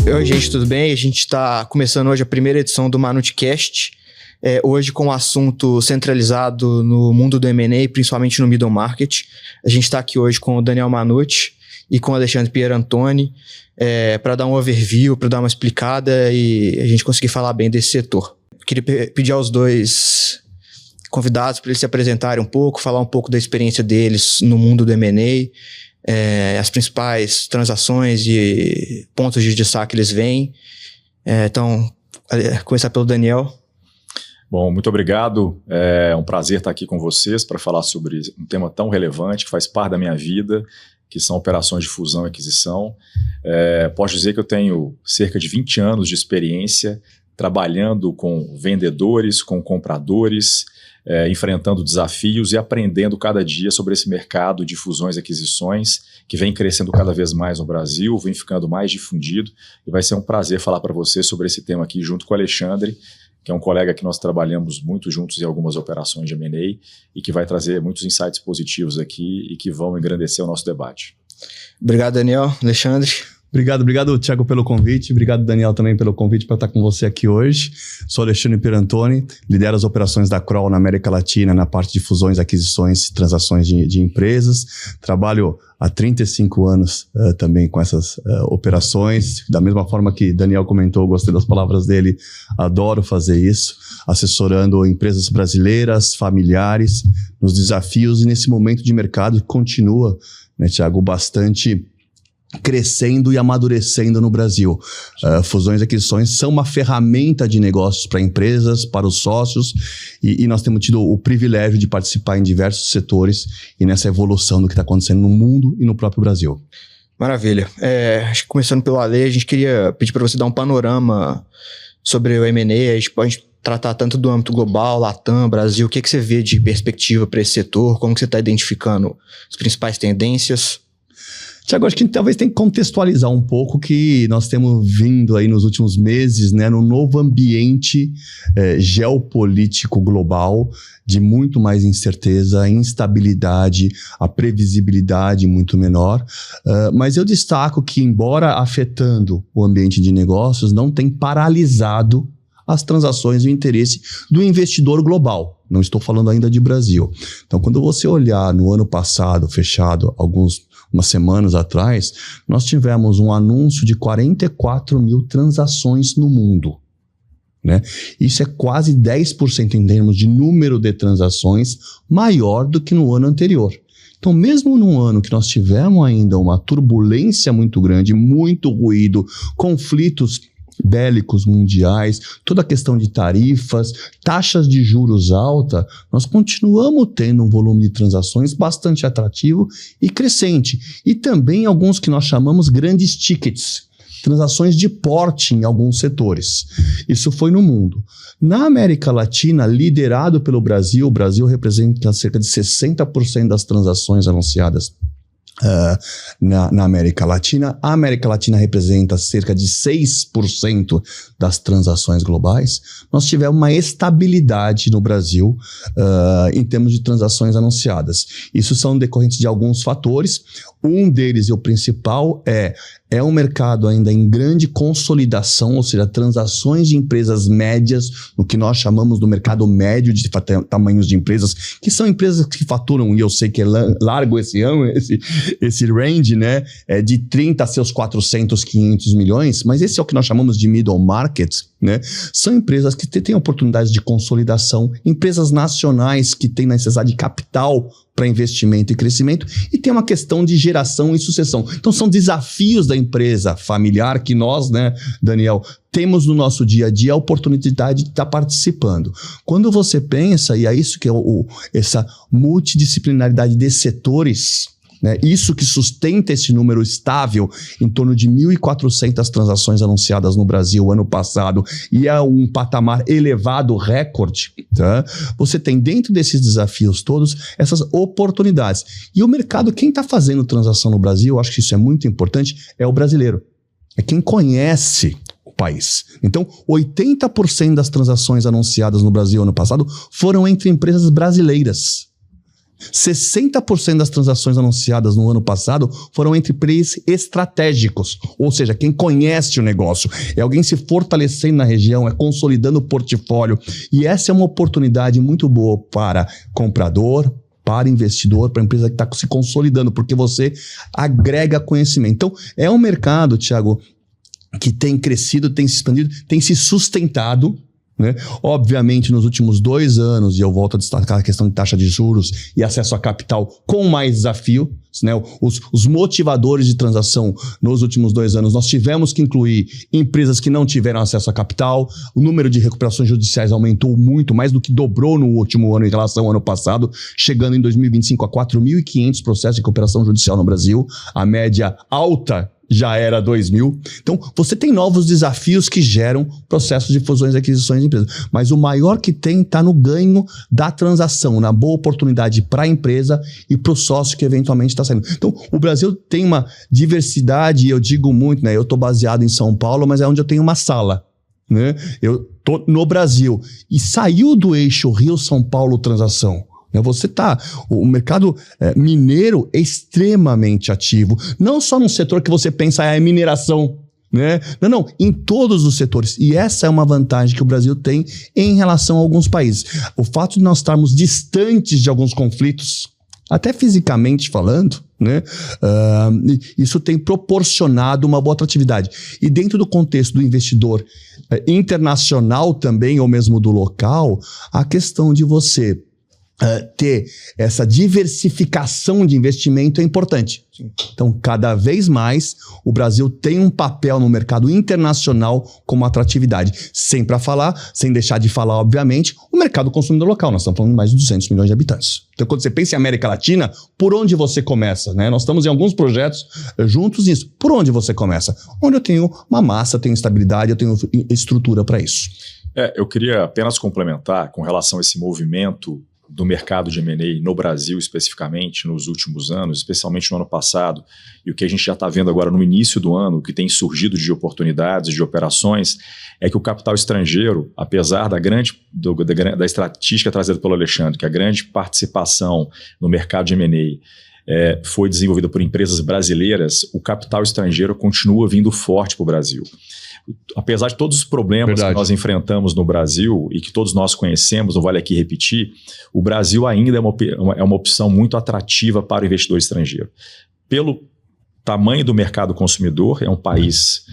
Oi, gente, tudo bem? A gente está começando hoje a primeira edição do ManutiCast, hoje com o assunto centralizado no mundo do M&A, principalmente no middle market. A gente está aqui hoje com o Daniel Manucci e com o Alexandre Pierantoni para dar um overview, para dar uma explicada e a gente conseguir falar bem desse setor. Queria pedir aos dois convidados para eles se apresentarem um pouco, falar um pouco da experiência deles no mundo do M&A, as principais transações e pontos de destaque que eles veem. Então, começar pelo Daniel. Bom, muito obrigado. É um prazer estar aqui com vocês para falar sobre um tema tão relevante que faz parte da minha vida, que são operações de fusão e aquisição. Posso dizer que eu tenho cerca de 20 anos de experiência trabalhando com vendedores, com compradores, enfrentando desafios e aprendendo cada dia sobre esse mercado de fusões e aquisições que vem crescendo cada vez mais no Brasil, vem ficando mais difundido, e vai ser um prazer falar para você sobre esse tema aqui junto com o Alexandre, que é um colega que nós trabalhamos muito juntos em algumas operações de M&A e que vai trazer muitos insights positivos aqui e que vão engrandecer o nosso debate. Obrigado, Daniel. Alexandre. Obrigado, Thiago, pelo convite. Obrigado, Daniel, também pelo convite para estar com você aqui hoje. Sou Alexandre Pierantoni, lidero as operações da Kroll na América Latina, na parte de fusões, aquisições e transações de empresas. Trabalho há 35 anos também com essas operações. Da mesma forma que Daniel comentou, gostei das palavras dele, adoro fazer isso, assessorando empresas brasileiras, familiares, nos desafios e nesse momento de mercado que continua, né, Thiago, bastante crescendo e amadurecendo no Brasil. Fusões e aquisições são uma ferramenta de negócios para empresas, para os sócios, e nós temos tido o privilégio de participar em diversos setores e nessa evolução do que está acontecendo no mundo e no próprio Brasil. Maravilha. Acho que começando pelo Ale, a gente queria pedir para você dar um panorama sobre o M&A. A gente pode tratar tanto do âmbito global, Latam, Brasil. O que você vê de perspectiva para esse setor? Como que você está identificando as principais tendências? Tiago, acho que talvez tem que contextualizar um pouco que nós temos vindo aí nos últimos meses, né, num novo ambiente geopolítico global de muito mais incerteza, instabilidade, a previsibilidade muito menor. Mas eu destaco que, embora afetando o ambiente de negócios, não tem paralisado as transações e o interesse do investidor global. Não estou falando ainda de Brasil. Então, quando você olhar no ano passado, fechado, umas semanas atrás, nós tivemos um anúncio de 44 mil transações no mundo, né? Isso é quase 10% em termos de número de transações, maior do que no ano anterior. Então, mesmo num ano que nós tivemos ainda uma turbulência muito grande, muito ruído, conflitos bélicos mundiais, toda a questão de tarifas, taxas de juros alta, nós continuamos tendo um volume de transações bastante atrativo e crescente. E também alguns que nós chamamos grandes tickets, transações de porte em alguns setores. Isso foi no mundo. Na América Latina, liderado pelo Brasil, o Brasil representa cerca de 60% das transações anunciadas na América Latina. A América Latina representa cerca de 6% das transações globais. Nós tivemos uma estabilidade no Brasil em termos de transações anunciadas. Isso são decorrentes de alguns fatores. Um deles, e o principal, é um mercado ainda em grande consolidação, ou seja, transações de empresas médias, no que nós chamamos do mercado médio de tamanhos de empresas, que são empresas que faturam, e eu sei que é largo esse range, né, de 30 a seus 400, 500 milhões, mas esse é o que nós chamamos de middle market, né? São empresas que têm oportunidades de consolidação, empresas nacionais que têm necessidade de capital para investimento e crescimento, e tem uma questão de geração e sucessão. Então são desafios da empresa familiar que nós, né, Daniel, temos no nosso dia a dia a oportunidade de estar participando. Quando você pensa, e é isso que é essa multidisciplinaridade de setores, né, isso que sustenta esse número estável em torno de 1.400 transações anunciadas no Brasil ano passado, e é um patamar elevado, recorde, tá? Você tem dentro desses desafios todos essas oportunidades. E o mercado, quem está fazendo transação no Brasil, eu acho que isso é muito importante, é o brasileiro. É quem conhece o país. Então, 80% das transações anunciadas no Brasil ano passado foram entre empresas brasileiras. 60% das transações anunciadas no ano passado foram entre players estratégicos, ou seja, quem conhece o negócio, é alguém se fortalecendo na região, é consolidando o portfólio, e essa é uma oportunidade muito boa para comprador, para investidor, para a empresa que está se consolidando, porque você agrega conhecimento. Então, é um mercado, Thiago, que tem crescido, tem se expandido, tem se sustentado, né? Obviamente, nos últimos 2 anos, e eu volto a destacar a questão de taxa de juros e acesso a capital com mais desafio, né? Os motivadores de transação nos últimos 2 anos, nós tivemos que incluir empresas que não tiveram acesso a capital, o número de recuperações judiciais aumentou muito, mais do que dobrou no último ano em relação ao ano passado, chegando em 2025 a 4.500 processos de recuperação judicial no Brasil, a média alta já era 2.000. Então, você tem novos desafios que geram processos de fusões e aquisições de empresas. Mas o maior que tem está no ganho da transação, na boa oportunidade para a empresa e para o sócio que eventualmente está saindo. Então, o Brasil tem uma diversidade, eu digo muito, né? Eu estou baseado em São Paulo, mas é onde eu tenho uma sala, né? Eu estou no Brasil. E saiu do eixo Rio-São Paulo transação. O mercado mineiro é extremamente ativo, não só no setor que você pensa é mineração, né? Não, em todos os setores. E essa é uma vantagem que o Brasil tem em relação a alguns países. O fato de nós estarmos distantes de alguns conflitos, até fisicamente falando, né? Isso tem proporcionado uma boa atratividade. E dentro do contexto do investidor internacional também, ou mesmo do local, a questão de você ter essa diversificação de investimento é importante. Sim. Então, cada vez mais, o Brasil tem um papel no mercado internacional como atratividade. Sem deixar de falar, obviamente, o mercado consumidor local. Nós estamos falando de mais de 200 milhões de habitantes. Então, quando você pensa em América Latina, por onde você começa? Né? Nós estamos em alguns projetos juntos nisso. Por onde você começa? Onde eu tenho uma massa, tenho estabilidade, eu tenho estrutura para isso. Eu queria apenas complementar com relação a esse movimento do mercado de M&A no Brasil especificamente, nos últimos anos, especialmente no ano passado, e o que a gente já está vendo agora no início do ano, o que tem surgido de oportunidades, de operações, é que o capital estrangeiro, apesar da estatística trazida pelo Alexandre, que a grande participação no mercado de M&A foi desenvolvida por empresas brasileiras, o capital estrangeiro continua vindo forte para o Brasil. Apesar de todos os problemas que nós enfrentamos no Brasil e que todos nós conhecemos, não vale aqui repetir, o Brasil ainda é uma opção muito atrativa para o investidor estrangeiro. Pelo tamanho do mercado consumidor, é um país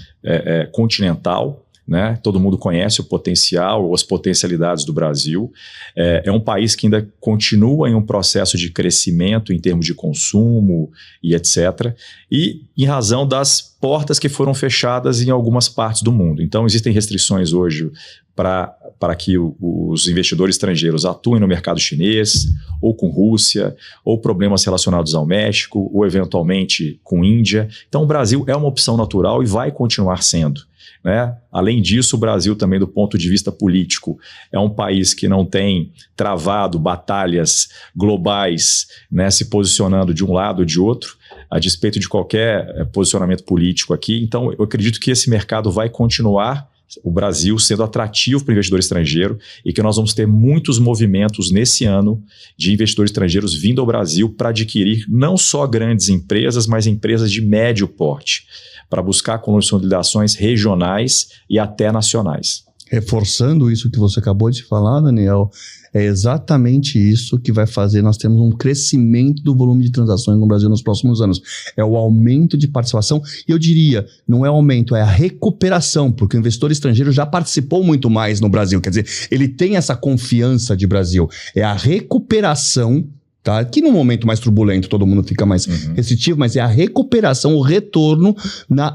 continental, né? Todo mundo conhece o potencial ou as potencialidades do Brasil. É um país que ainda continua em um processo de crescimento em termos de consumo e etc. E em razão das portas que foram fechadas em algumas partes do mundo. Então, existem restrições hoje para que os investidores estrangeiros atuem no mercado chinês, ou com Rússia, ou problemas relacionados ao México, ou eventualmente com Índia. Então, o Brasil é uma opção natural e vai continuar sendo. Né? Além disso, o Brasil também, do ponto de vista político, é um país que não tem travado batalhas globais, né, se posicionando de um lado ou de outro, a despeito de qualquer posicionamento político aqui. Então, eu acredito que esse mercado vai continuar, o Brasil sendo atrativo para o investidor estrangeiro, e que nós vamos ter muitos movimentos nesse ano de investidores estrangeiros vindo ao Brasil para adquirir não só grandes empresas, mas empresas de médio porte, para buscar consolidações regionais e até nacionais. Reforçando isso que você acabou de falar, Daniel, é exatamente isso que vai fazer nós termos um crescimento do volume de transações no Brasil nos próximos anos. É o aumento de participação, e eu diria, não é aumento, é a recuperação, porque o investidor estrangeiro já participou muito mais no Brasil, quer dizer, ele tem essa confiança de Brasil. É a recuperação, tá? Que num momento mais turbulento todo mundo fica mais restritivo, mas é a recuperação, o retorno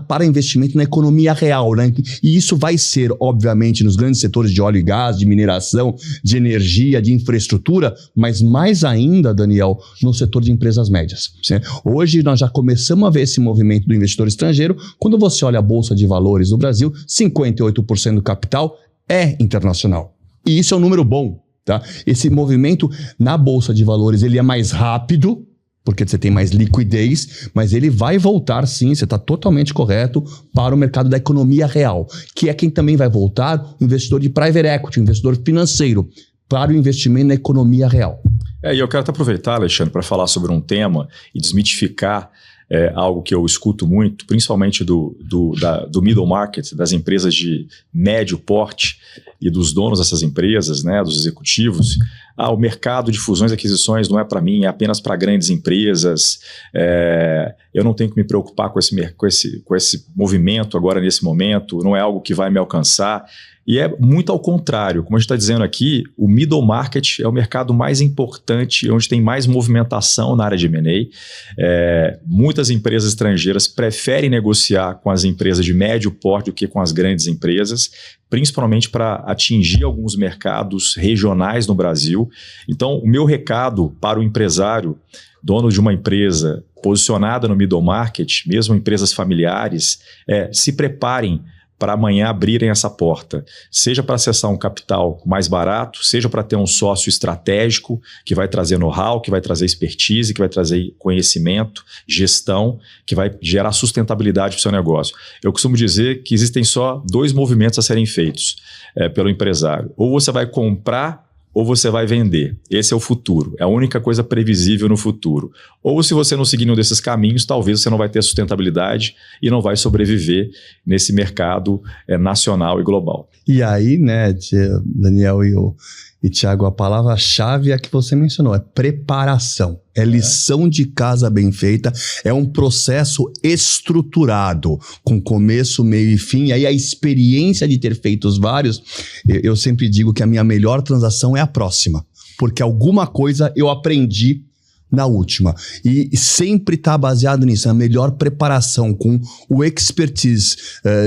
para investimento na economia real, né? E isso vai ser, obviamente, nos grandes setores de óleo e gás, de mineração, de energia, de infraestrutura, mas mais ainda, Daniel, no setor de empresas médias. Né? Hoje nós já começamos a ver esse movimento do investidor estrangeiro. Quando você olha a Bolsa de Valores do Brasil, 58% do capital é internacional. E isso é um número bom. Tá? Esse movimento na Bolsa de Valores ele é mais rápido, porque você tem mais liquidez, mas ele vai voltar sim, você está totalmente correto, para o mercado da economia real, que é quem também vai voltar, o investidor de private equity, o investidor financeiro, para o investimento na economia real. E eu quero até aproveitar, Alexandre, para falar sobre um tema e desmitificar algo que eu escuto muito, principalmente do middle market, das empresas de médio porte e dos donos dessas empresas, né, dos executivos. O mercado de fusões e aquisições não é para mim, é apenas para grandes empresas. Eu não tenho que me preocupar com esse movimento agora, nesse momento, não é algo que vai me alcançar. E é muito ao contrário, como a gente está dizendo aqui, o middle market é o mercado mais importante, onde tem mais movimentação na área de M&A. Muitas empresas estrangeiras preferem negociar com as empresas de médio porte do que com as grandes empresas, principalmente para atingir alguns mercados regionais no Brasil. Então, o meu recado para o empresário, dono de uma empresa posicionada no middle market, mesmo empresas familiares, se preparem para amanhã abrirem essa porta, seja para acessar um capital mais barato, seja para ter um sócio estratégico que vai trazer know-how, que vai trazer expertise, que vai trazer conhecimento, gestão, que vai gerar sustentabilidade para o seu negócio. Eu costumo dizer que existem só 2 movimentos a serem feitos pelo empresário. Ou você vai comprar ou você vai vender. Esse é o futuro. É a única coisa previsível no futuro. Ou se você não seguir nenhum desses caminhos, talvez você não vai ter sustentabilidade e não vai sobreviver nesse mercado nacional e global. E aí, né, Daniel e Thiago, a palavra-chave é a que você mencionou, é preparação. É lição de casa bem feita, é um processo estruturado, com começo, meio e fim. E aí a experiência de ter feito os vários, eu sempre digo que a minha melhor transação é a próxima, porque alguma coisa eu aprendi na última. E sempre está baseado nisso, a melhor preparação, com o expertise,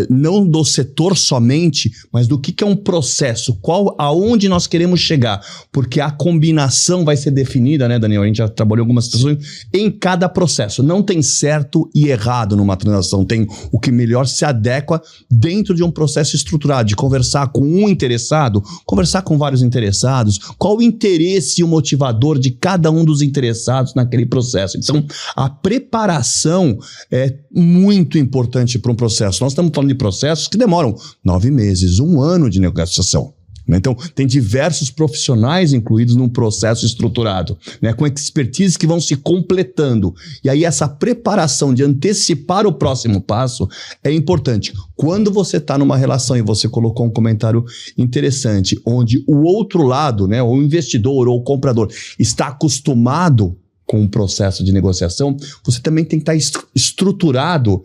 não do setor somente, mas do que é um processo, aonde nós queremos chegar, porque a combinação vai ser definida, né, Daniel? A gente já trabalhou algumas situações em cada processo. Não tem certo e errado numa transação, tem o que melhor se adequa dentro de um processo estruturado, de conversar com um interessado, conversar com vários interessados, qual o interesse e o motivador de cada um dos interessados naquele processo. Então, a preparação é muito importante para um processo. Nós estamos falando de processos que demoram 9 meses, 1 ano de negociação. Então, tem diversos profissionais incluídos num processo estruturado, né, com expertise que vão se completando. E aí, essa preparação de antecipar o próximo passo é importante. Quando você está numa relação, e você colocou um comentário interessante, onde o outro lado, né, o investidor ou o comprador, está acostumado com o processo de negociação, você também tem que estar estruturado.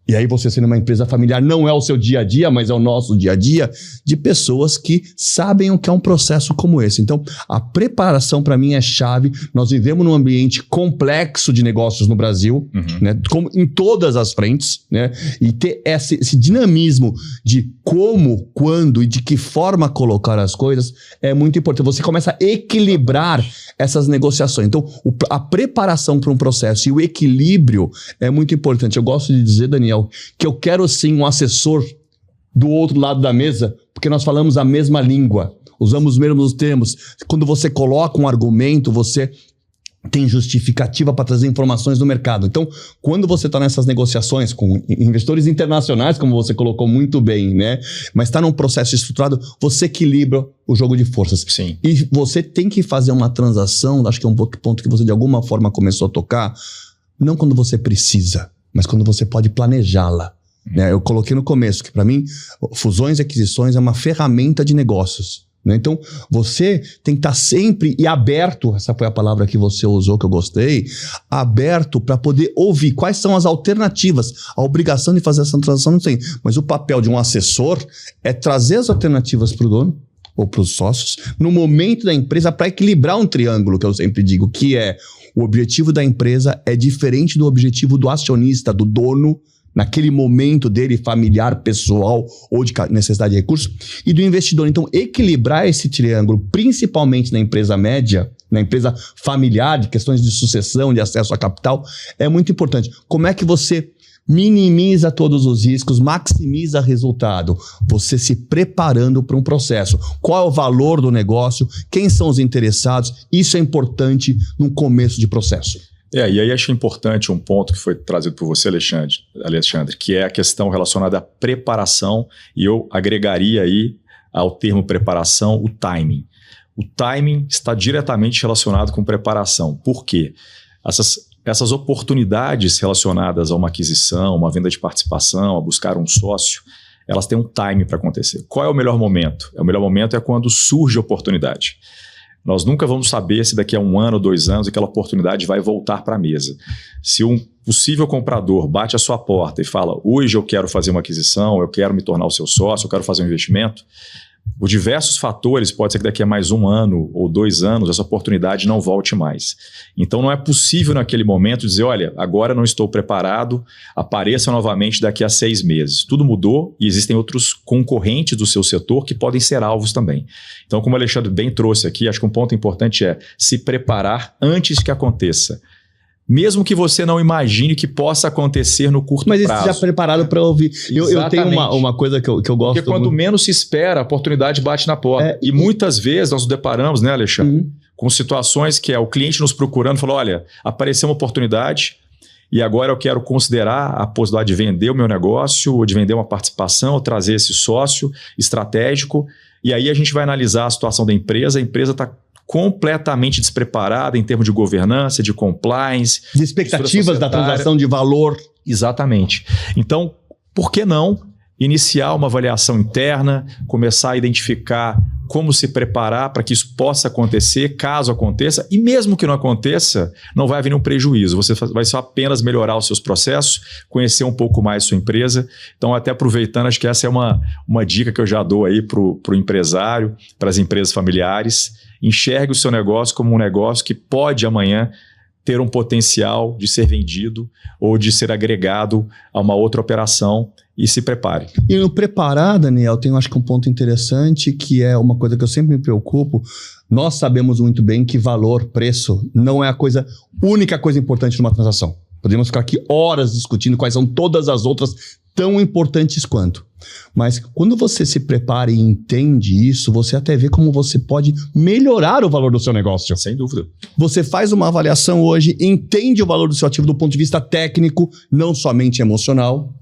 E aí você sendo uma empresa familiar, não é o seu dia a dia, mas é o nosso dia a dia, de pessoas que sabem o que é um processo como esse. Então, a preparação para mim é chave. Nós vivemos num ambiente complexo de negócios no Brasil, né, como em todas as frentes, né, e ter esse dinamismo de como, quando e de que forma colocar as coisas é muito importante. Você começa a equilibrar essas negociações. Então, a preparação para um processo e o equilíbrio é muito importante. Eu gosto de dizer, Daniel, que eu quero sim um assessor do outro lado da mesa, porque nós falamos a mesma língua, usamos os mesmos termos. Quando você coloca um argumento, você tem justificativa para trazer informações do mercado. Então, quando você está nessas negociações com investidores internacionais, como você colocou muito bem, né? Mas está num processo estruturado, você equilibra o jogo de forças. Sim. E você tem que fazer uma transação, acho que é um ponto que você de alguma forma começou a tocar, não quando você precisa, mas quando você pode planejá-la. Né? Eu coloquei no começo que, para mim, fusões e aquisições é uma ferramenta de negócios. Né? Então, você tem que estar sempre e aberto, essa foi a palavra que você usou, que eu gostei, aberto para poder ouvir quais são as alternativas. A obrigação de fazer essa transação não tem, mas o papel de um assessor é trazer as alternativas para o dono ou para os sócios no momento da empresa para equilibrar um triângulo, que eu sempre digo, que é o objetivo da empresa é diferente do objetivo do acionista, do dono, naquele momento dele familiar, pessoal ou de necessidade de recursos, e do investidor. Então, equilibrar esse triângulo, principalmente na empresa média, na empresa familiar, de questões de sucessão, de acesso a capital, é muito importante. Como é que você minimiza todos os riscos, maximiza resultado? Você se preparando para um processo. Qual é o valor do negócio? Quem são os interessados? Isso é importante no começo de processo. E aí acho importante um ponto que foi trazido por você, Alexandre, que é a questão relacionada à preparação, e eu agregaria aí ao termo preparação o timing. O timing está diretamente relacionado com preparação. Por quê? Essas oportunidades relacionadas a uma aquisição, uma venda de participação, a buscar um sócio, elas têm um time para acontecer. Qual é o melhor momento? O melhor momento é quando surge a oportunidade. Nós nunca vamos saber se daqui a 1 ano ou 2 anos aquela oportunidade vai voltar para a mesa. Se um possível comprador bate a sua porta e fala, hoje eu quero fazer uma aquisição, eu quero me tornar o seu sócio, eu quero fazer um investimento, por diversos fatores, pode ser que daqui a mais 1 ano ou 2 anos essa oportunidade não volte mais. Então não é possível naquele momento dizer, olha, agora não estou preparado, apareça novamente daqui a 6 meses. Tudo mudou e existem outros concorrentes do seu setor que podem ser alvos também. Então, como o Alexandre bem trouxe aqui, acho que um ponto importante é se preparar antes que aconteça. Mesmo que você não imagine que possa acontecer no curto prazo. Mas esteja preparado para ouvir. Eu tenho uma coisa que eu gosto muito. Porque quando menos se espera, a oportunidade bate na porta. E muitas vezes nós nos deparamos, né, Alexandre, com situações que é o cliente nos procurando e falou, olha, apareceu uma oportunidade e agora eu quero considerar a possibilidade de vender o meu negócio, ou de vender uma participação, ou trazer esse sócio estratégico. E aí a gente vai analisar a situação da empresa. A empresa está completamente despreparada em termos de governança, de compliance. De expectativas da transação de valor. Exatamente. Então, por que não iniciar uma avaliação interna, começar a identificar como se preparar para que isso possa acontecer, caso aconteça, e mesmo que não aconteça, não vai haver nenhum prejuízo. Você vai só apenas melhorar os seus processos, conhecer um pouco mais sua empresa. Então, até aproveitando, acho que essa é uma dica que eu já dou aí para o empresário, para as empresas familiares. Enxergue o seu negócio como um negócio que pode amanhã ter um potencial de ser vendido ou de ser agregado a uma outra operação e se prepare. E no preparar, Daniel, tem acho que um ponto interessante que é uma coisa que eu sempre me preocupo. Nós sabemos muito bem que valor, preço, não é a única coisa importante numa transação. Podemos ficar aqui horas discutindo quais são todas as outras tão importantes quanto. Mas quando você se prepara e entende isso, você até vê como você pode melhorar o valor do seu negócio. Sem dúvida. Você faz uma avaliação hoje, entende o valor do seu ativo do ponto de vista técnico, não somente emocional.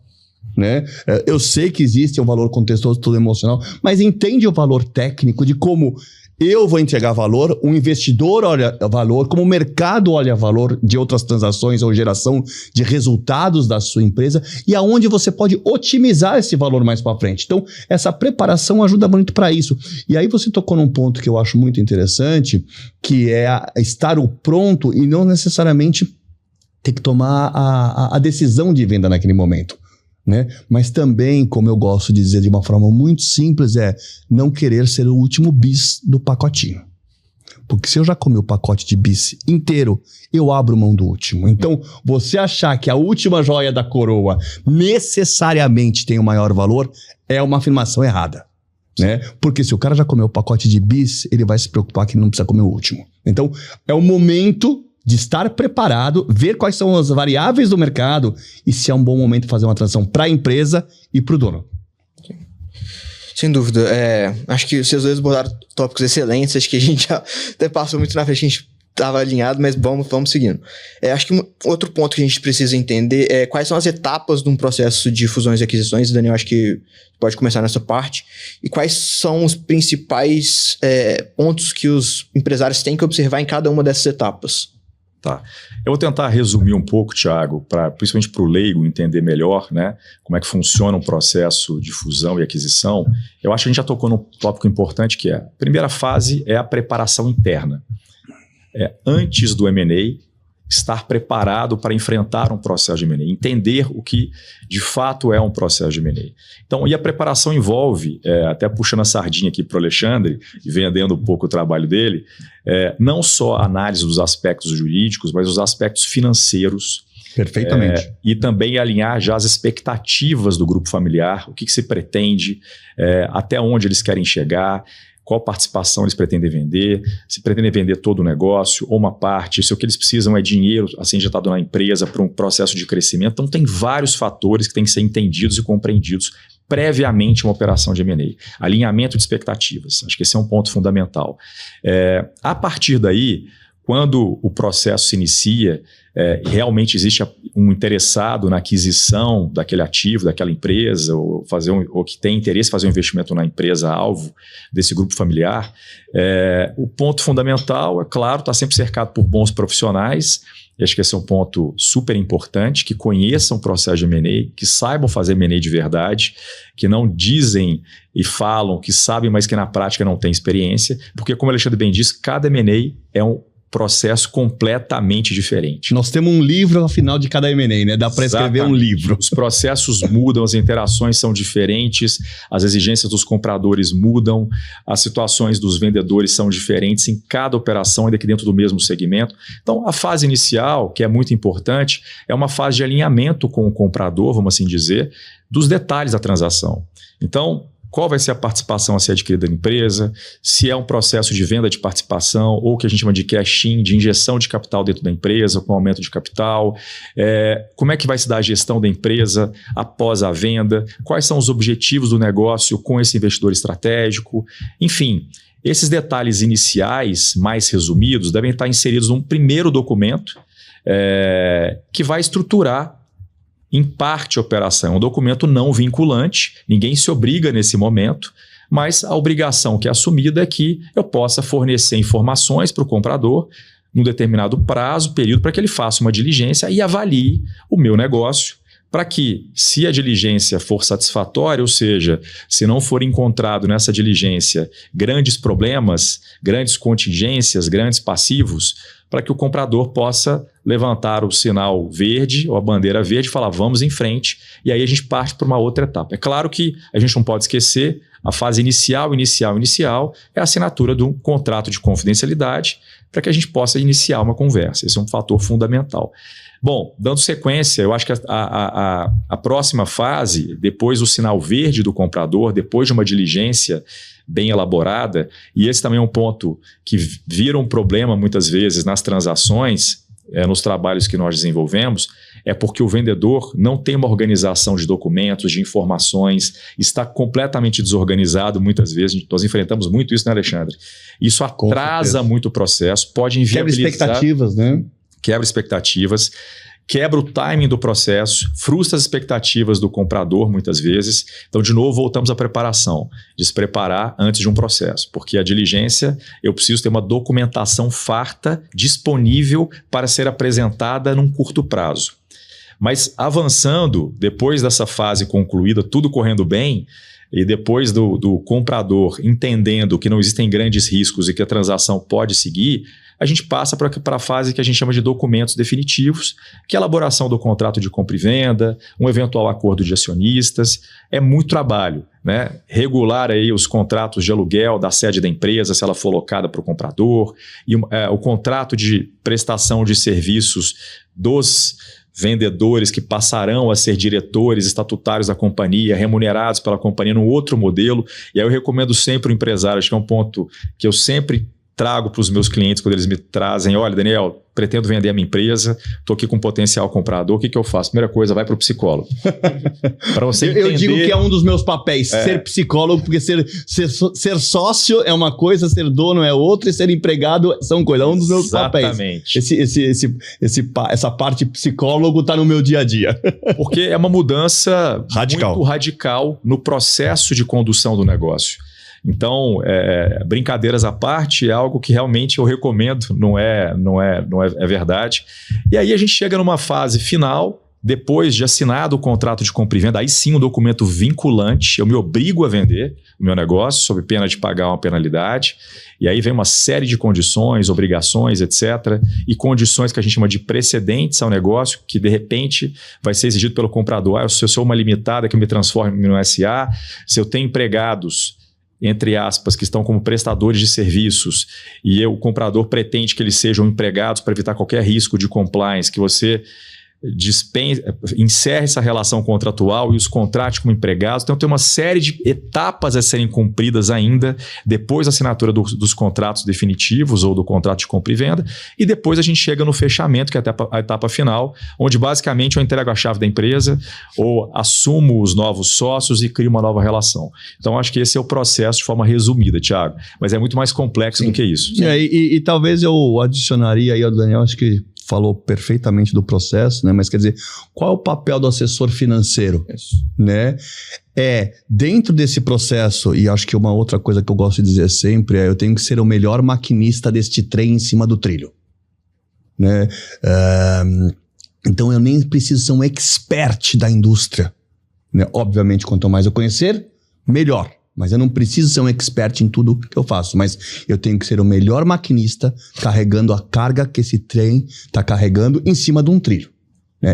Né? Eu sei que existe um valor contextuoso, tudo emocional, mas entende o valor técnico de como eu vou entregar valor, o investidor olha valor, como o mercado olha valor de outras transações ou geração de resultados da sua empresa e aonde você pode otimizar esse valor mais para frente. Então, essa preparação ajuda muito para isso. E aí você tocou num ponto que eu acho muito interessante, que é estar pronto e não necessariamente ter que tomar a decisão de venda naquele momento. Né? Mas também, como eu gosto de dizer de uma forma muito simples, é não querer ser o último bis do pacotinho. Porque se eu já comi o pacote de bis inteiro, eu abro mão do último. Então, você achar que a última joia da coroa necessariamente tem o maior valor é uma afirmação errada. Né? Porque se o cara já comeu o pacote de bis, ele vai se preocupar que ele não precisa comer o último. Então, é o momento de estar preparado, ver quais são as variáveis do mercado e se é um bom momento fazer uma transação para a empresa e para o dono. Sem dúvida. Acho que vocês dois abordaram tópicos excelentes. Acho que a gente já até passou muito na frente, a gente estava alinhado, mas vamos seguindo. Acho que outro ponto que a gente precisa entender é quais são as etapas de um processo de fusões e aquisições. Daniel, acho que pode começar nessa parte. E quais são os principais pontos que os empresários têm que observar em cada uma dessas etapas? Tá. Eu vou tentar resumir um pouco, Thiago, principalmente para o leigo entender melhor, né, como é que funciona um processo de fusão e aquisição. Eu acho que a gente já tocou num tópico importante que é, a primeira fase é a preparação interna. Antes do M&A, estar preparado para enfrentar um processo de M&A, entender o que de fato é um processo de M&A. Então, e a preparação envolve, até puxando a sardinha aqui para o Alexandre e vendendo um pouco o trabalho dele, não só a análise dos aspectos jurídicos, mas os aspectos financeiros. Perfeitamente. E também alinhar já as expectativas do grupo familiar, o que se pretende, até onde eles querem chegar, qual participação eles pretendem vender, se pretendem vender todo o negócio ou uma parte, se o que eles precisam é dinheiro assim injetado na empresa para um processo de crescimento. Então tem vários fatores que têm que ser entendidos e compreendidos previamente uma operação de M&A. Alinhamento de expectativas, acho que esse é um ponto fundamental. A partir daí, quando o processo se inicia, realmente existe um interessado na aquisição daquele ativo, daquela empresa, ou que tem interesse em fazer um investimento na empresa-alvo desse grupo familiar, o ponto fundamental, é claro, está sempre cercado por bons profissionais. E acho que esse é um ponto super importante, que conheçam o processo de M&A, que saibam fazer M&A de verdade, que não dizem e falam que sabem, mas que na prática não têm experiência, porque, como o Alexandre bem disse, cada M&A é um processo completamente diferente. Nós temos um livro ao final de cada M&A, né? Dá para escrever um livro. Os processos mudam, as interações são diferentes, as exigências dos compradores mudam, as situações dos vendedores são diferentes em cada operação, ainda que dentro do mesmo segmento. Então, a fase inicial, que é muito importante, é uma fase de alinhamento com o comprador, vamos assim dizer, dos detalhes da transação. Então, qual vai ser a participação a ser adquirida na empresa, se é um processo de venda de participação ou o que a gente chama de cash-in, de injeção de capital dentro da empresa, com aumento de capital, como é que vai se dar a gestão da empresa após a venda, quais são os objetivos do negócio com esse investidor estratégico, enfim. Esses detalhes iniciais, mais resumidos, devem estar inseridos num primeiro documento que vai estruturar em parte a operação. É um documento não vinculante, ninguém se obriga nesse momento, mas a obrigação que é assumida é que eu possa fornecer informações para o comprador num determinado prazo, período, para que ele faça uma diligência e avalie o meu negócio, para que, se a diligência for satisfatória, ou seja, se não for encontrado nessa diligência grandes problemas, grandes contingências, grandes passivos, para que o comprador possa levantar o sinal verde ou a bandeira verde e falar, vamos em frente, e aí a gente parte para uma outra etapa. É claro que a gente não pode esquecer, a fase inicial é a assinatura de um contrato de confidencialidade para que a gente possa iniciar uma conversa. Esse é um fator fundamental. Bom, dando sequência, eu acho que a próxima fase, depois do sinal verde do comprador, depois de uma diligência bem elaborada, e esse também é um ponto que vira um problema muitas vezes nas transações, nos trabalhos que nós desenvolvemos, é porque o vendedor não tem uma organização de documentos, de informações, está completamente desorganizado muitas vezes. Nós enfrentamos muito isso, né, Alexandre? Isso atrasa muito o processo, pode inviabilizar... Quebra expectativas, né? Quebra expectativas, quebra o timing do processo, frustra as expectativas do comprador muitas vezes. Então, de novo, voltamos à preparação, de se preparar antes de um processo, porque a diligência, eu preciso ter uma documentação farta, disponível para ser apresentada num curto prazo. Mas avançando, depois dessa fase concluída, tudo correndo bem, e depois do comprador entendendo que não existem grandes riscos e que a transação pode seguir, a gente passa para a fase que a gente chama de documentos definitivos, que é a elaboração do contrato de compra e venda, um eventual acordo de acionistas. É muito trabalho, né? Regular aí os contratos de aluguel da sede da empresa, se ela for locada para o comprador, e o contrato de prestação de serviços dos vendedores que passarão a ser diretores estatutários da companhia, remunerados pela companhia num outro modelo. E aí eu recomendo sempre o empresário, acho que é um ponto que eu sempre trago para os meus clientes quando eles me trazem, olha, Daniel, pretendo vender a minha empresa, estou aqui com um potencial comprador, o que eu faço? Primeira coisa, vai para o psicólogo. Para você entender... Eu digo que é um dos meus papéis, ser psicólogo, porque ser sócio é uma coisa, ser dono é outra, e ser empregado são coisas. É um dos meus papéis. Essa parte psicólogo está no meu dia a dia. Porque é uma mudança muito radical no processo de condução do negócio. Então, brincadeiras à parte, é algo que realmente eu recomendo, não é verdade. E aí a gente chega numa fase final, depois de assinado o contrato de compra e venda, aí sim um documento vinculante, eu me obrigo a vender o meu negócio, sob pena de pagar uma penalidade. E aí vem uma série de condições, obrigações, etc. E condições que a gente chama de precedentes ao negócio, que de repente vai ser exigido pelo comprador. Se eu sou uma limitada que me transforme no SA, se eu tenho empregados, entre aspas, que estão como prestadores de serviços e o comprador pretende que eles sejam empregados para evitar qualquer risco de compliance, que você encerre essa relação contratual e os contrate como empregados. Então tem uma série de etapas a serem cumpridas ainda depois da assinatura dos contratos definitivos ou do contrato de compra e venda, e depois a gente chega no fechamento, que é a etapa final, onde basicamente eu entrego a chave da empresa ou assumo os novos sócios e crio uma nova relação. Então acho que esse é o processo de forma resumida, Thiago, mas é muito mais complexo do que isso. E talvez eu adicionaria aí ao Daniel, acho que falou perfeitamente do processo, né? Mas quer dizer, qual é o papel do assessor financeiro? Isso. Né? Dentro desse processo, e acho que uma outra coisa que eu gosto de dizer sempre eu tenho que ser o melhor maquinista deste trem em cima do trilho. Né? Então eu nem preciso ser um expert da indústria. Né? Obviamente, quanto mais eu conhecer, melhor. Mas eu não preciso ser um expert em tudo que eu faço. Mas eu tenho que ser o melhor maquinista carregando a carga que esse trem está carregando em cima de um trilho.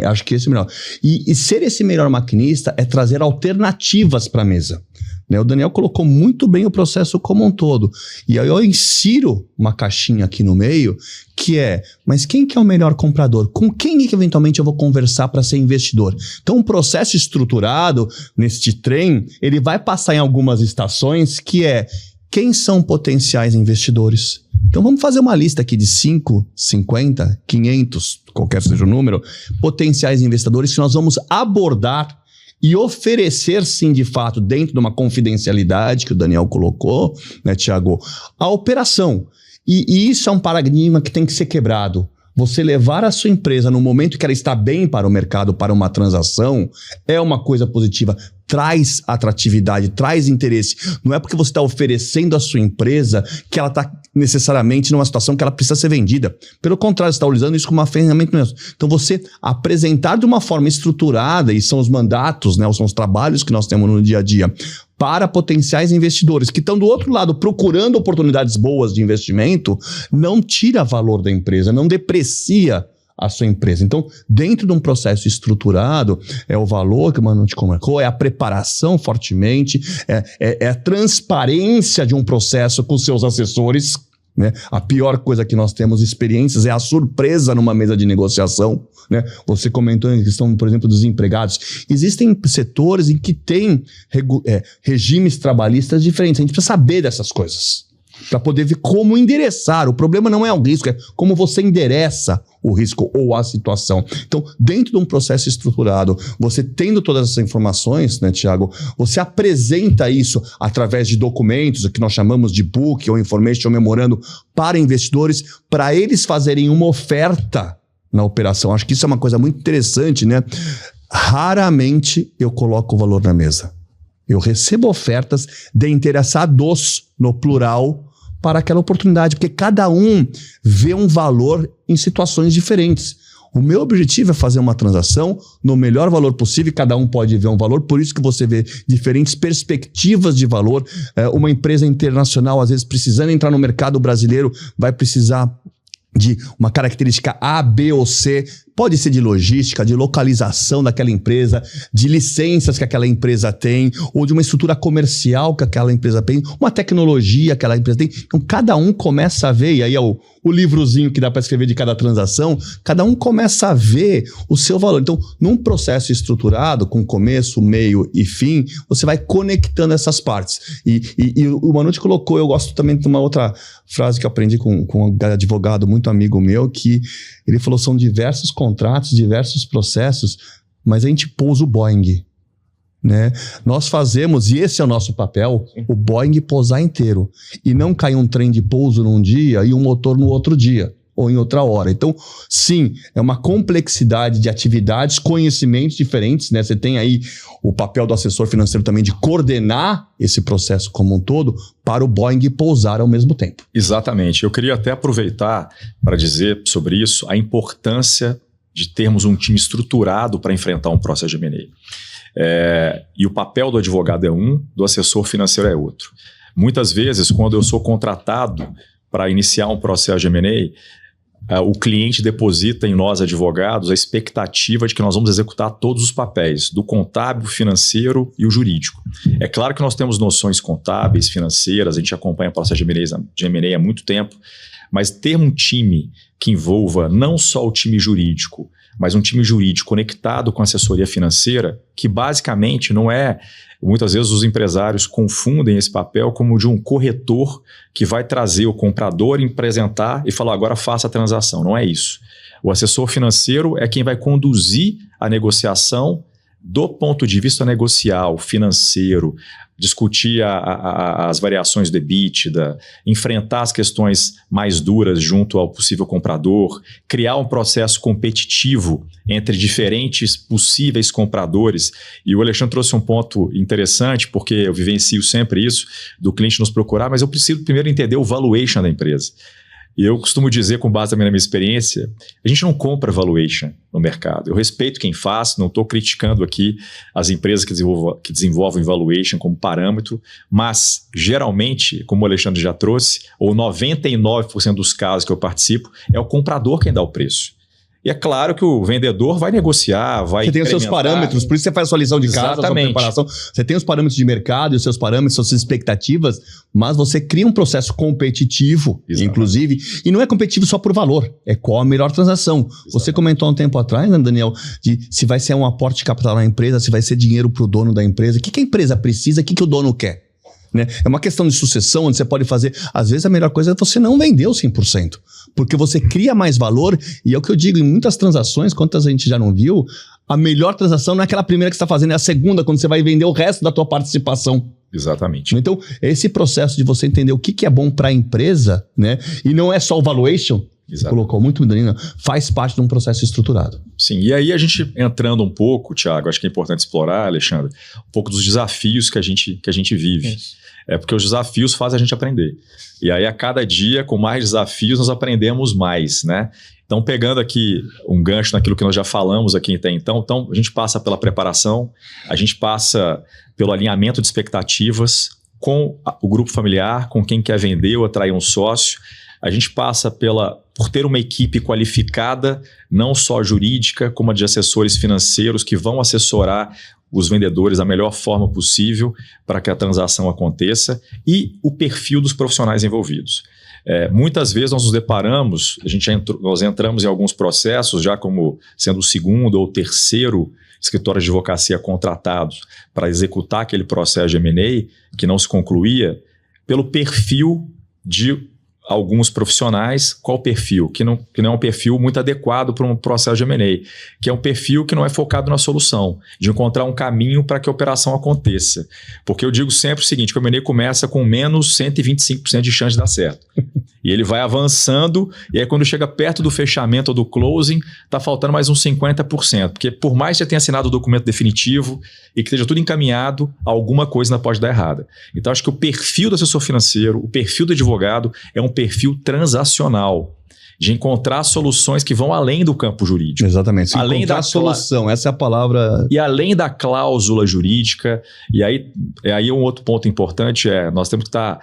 Acho que esse é o melhor. E ser esse melhor maquinista é trazer alternativas para a mesa. O Daniel colocou muito bem o processo como um todo. E aí eu insiro uma caixinha aqui no meio que mas quem que é o melhor comprador? Com quem que eventualmente eu vou conversar para ser investidor? Então um processo estruturado neste trem, ele vai passar em algumas estações que quem são potenciais investidores? Então vamos fazer uma lista aqui de 5, 50, 500, qualquer seja o número, potenciais investidores que nós vamos abordar e oferecer, sim, de fato, dentro de uma confidencialidade que o Daniel colocou, né, Thiago, a operação. E isso é um paradigma que tem que ser quebrado. Você levar a sua empresa no momento que ela está bem para o mercado, para uma transação, é uma coisa positiva. Traz atratividade, traz interesse. Não é porque você está oferecendo a sua empresa que ela está necessariamente numa situação que ela precisa ser vendida. Pelo contrário, você está usando isso como uma ferramenta mesmo. Então você apresentar de uma forma estruturada, e são os mandatos, né, são os trabalhos que nós temos no dia a dia, para potenciais investidores que estão do outro lado procurando oportunidades boas de investimento, não tira valor da empresa, não deprecia a sua empresa. Então, dentro de um processo estruturado, é o valor que o Manu te colocou, é a preparação fortemente, é a transparência de um processo com seus assessores. Né? A pior coisa que nós temos experiências é a surpresa numa mesa de negociação. Né? Você comentou a questão, por exemplo, dos empregados. Existem setores em que tem regimes trabalhistas diferentes. A gente precisa saber dessas coisas para poder ver como endereçar. O problema não é o risco, é como você endereça o risco ou a situação. Então, dentro de um processo estruturado, você tendo todas essas informações, né, Thiago, você apresenta isso através de documentos, o que nós chamamos de book ou information memorando para investidores, para eles fazerem uma oferta na operação. Acho que isso é uma coisa muito interessante, né? Raramente eu coloco o valor na mesa. Eu recebo ofertas de interessados, no plural, para aquela oportunidade, porque cada um vê um valor em situações diferentes. O meu objetivo é fazer uma transação no melhor valor possível, cada um pode ver um valor, por isso que você vê diferentes perspectivas de valor. Uma empresa internacional, às vezes, precisando entrar no mercado brasileiro, vai precisar de uma característica A, B ou C, pode ser de logística, de localização daquela empresa, de licenças que aquela empresa tem, ou de uma estrutura comercial que aquela empresa tem, uma tecnologia que aquela empresa tem. Então, cada um começa a ver, e aí é o livrozinho que dá para escrever de cada transação, cada um começa a ver o seu valor. Então, num processo estruturado, com começo, meio e fim, você vai conectando essas partes. E o Manu te colocou, eu gosto também de uma outra frase que eu aprendi com um advogado muito amigo meu, que ele falou, são diversos contratos, diversos processos, mas a gente pousa o Boeing, né? Nós fazemos, e esse é o nosso papel, o Boeing pousar inteiro, e não cair um trem de pouso num dia e um motor no outro dia, ou em outra hora. Então, sim, é uma complexidade de atividades, conhecimentos diferentes, né? Você tem aí o papel do assessor financeiro também de coordenar esse processo como um todo para o Boeing pousar ao mesmo tempo. Exatamente. Eu queria até aproveitar para dizer sobre isso a importância de termos um time estruturado para enfrentar um processo de M&A. E o papel do advogado é um, do assessor financeiro é outro. Muitas vezes, quando eu sou contratado para iniciar um processo de M&A, o cliente deposita em nós, advogados, a expectativa de que nós vamos executar todos os papéis, do contábil, financeiro e o jurídico. É claro que nós temos noções contábeis, financeiras, a gente acompanha o processo de M&A há muito tempo, mas ter um time que envolva não só o time jurídico, mas um time jurídico conectado com assessoria financeira, que basicamente não é... Muitas vezes os empresários confundem esse papel como de um corretor que vai trazer o comprador, apresentar e falar, agora faça a transação. Não é isso. O assessor financeiro é quem vai conduzir a negociação do ponto de vista negocial, financeiro, discutir as variações do EBITDA, enfrentar as questões mais duras junto ao possível comprador, criar um processo competitivo entre diferentes possíveis compradores. E o Alexandre trouxe um ponto interessante, porque eu vivencio sempre isso, do cliente nos procurar, mas eu preciso primeiro entender o valuation da empresa. E eu costumo dizer, com base também na minha experiência, a gente não compra valuation no mercado. Eu respeito quem faz, não estou criticando aqui as empresas que desenvolvem valuation como parâmetro, mas geralmente, como o Alexandre já trouxe, ou 99% dos casos que eu participo, é o comprador quem dá o preço. E é claro que o vendedor vai negociar, vai... Você tem os seus parâmetros, por isso você faz a sua lição de casa, a sua preparação. Você tem os parâmetros de mercado, os seus parâmetros, suas expectativas, mas você cria um processo competitivo, inclusive, e não é competitivo só por valor, é qual a melhor transação. Você comentou há um tempo atrás, né, Daniel, de se vai ser um aporte de capital na empresa, se vai ser dinheiro para o dono da empresa, o que a empresa precisa, o que o dono quer. Né? É uma questão de sucessão, onde você pode fazer... Às vezes a melhor coisa é você não vender o 100%, porque você cria mais valor, e é o que eu digo, em muitas transações, quantas a gente já não viu, a melhor transação não é aquela primeira que você está fazendo, é a segunda, quando você vai vender o resto da tua participação. Exatamente. Então, esse processo de você entender o que é bom para a empresa, né? E não é só o valuation, colocou muito, Danilo, faz parte de um processo estruturado. Sim, e aí a gente entrando um pouco, Thiago, acho que é importante explorar, Alexandre, um pouco dos desafios que a gente vive. Isso. É porque os desafios fazem a gente aprender. E aí a cada dia, com mais desafios, nós aprendemos mais, né? Então, pegando aqui um gancho naquilo que nós já falamos aqui até então, a gente passa pela preparação, a gente passa pelo alinhamento de expectativas com o grupo familiar, com quem quer vender ou atrair um sócio. A gente passa por ter uma equipe qualificada, não só jurídica, como a de assessores financeiros que vão assessorar os vendedores da melhor forma possível para que a transação aconteça, e o perfil dos profissionais envolvidos. Muitas vezes nós nos deparamos, nós entramos em alguns processos já como sendo o segundo ou terceiro escritório de advocacia contratados para executar aquele processo de M&A que não se concluía, pelo perfil de alguns profissionais. Qual o perfil? Que não é um perfil muito adequado para um processo de M&A, que é um perfil que não é focado na solução, de encontrar um caminho para que a operação aconteça. Porque eu digo sempre o seguinte, que o M&A começa com menos 125% de chance de dar certo. E ele vai avançando, e aí quando chega perto do fechamento ou do closing, está faltando mais uns 50%. Porque por mais que você tenha assinado o documento definitivo e que esteja tudo encaminhado, alguma coisa ainda pode dar errada. Então acho que o perfil do assessor financeiro, o perfil do advogado é um perfil transacional, de encontrar soluções que vão além do campo jurídico. Exatamente. Além da solução, essa é a palavra... E além da cláusula jurídica, e aí um outro ponto importante nós temos que estar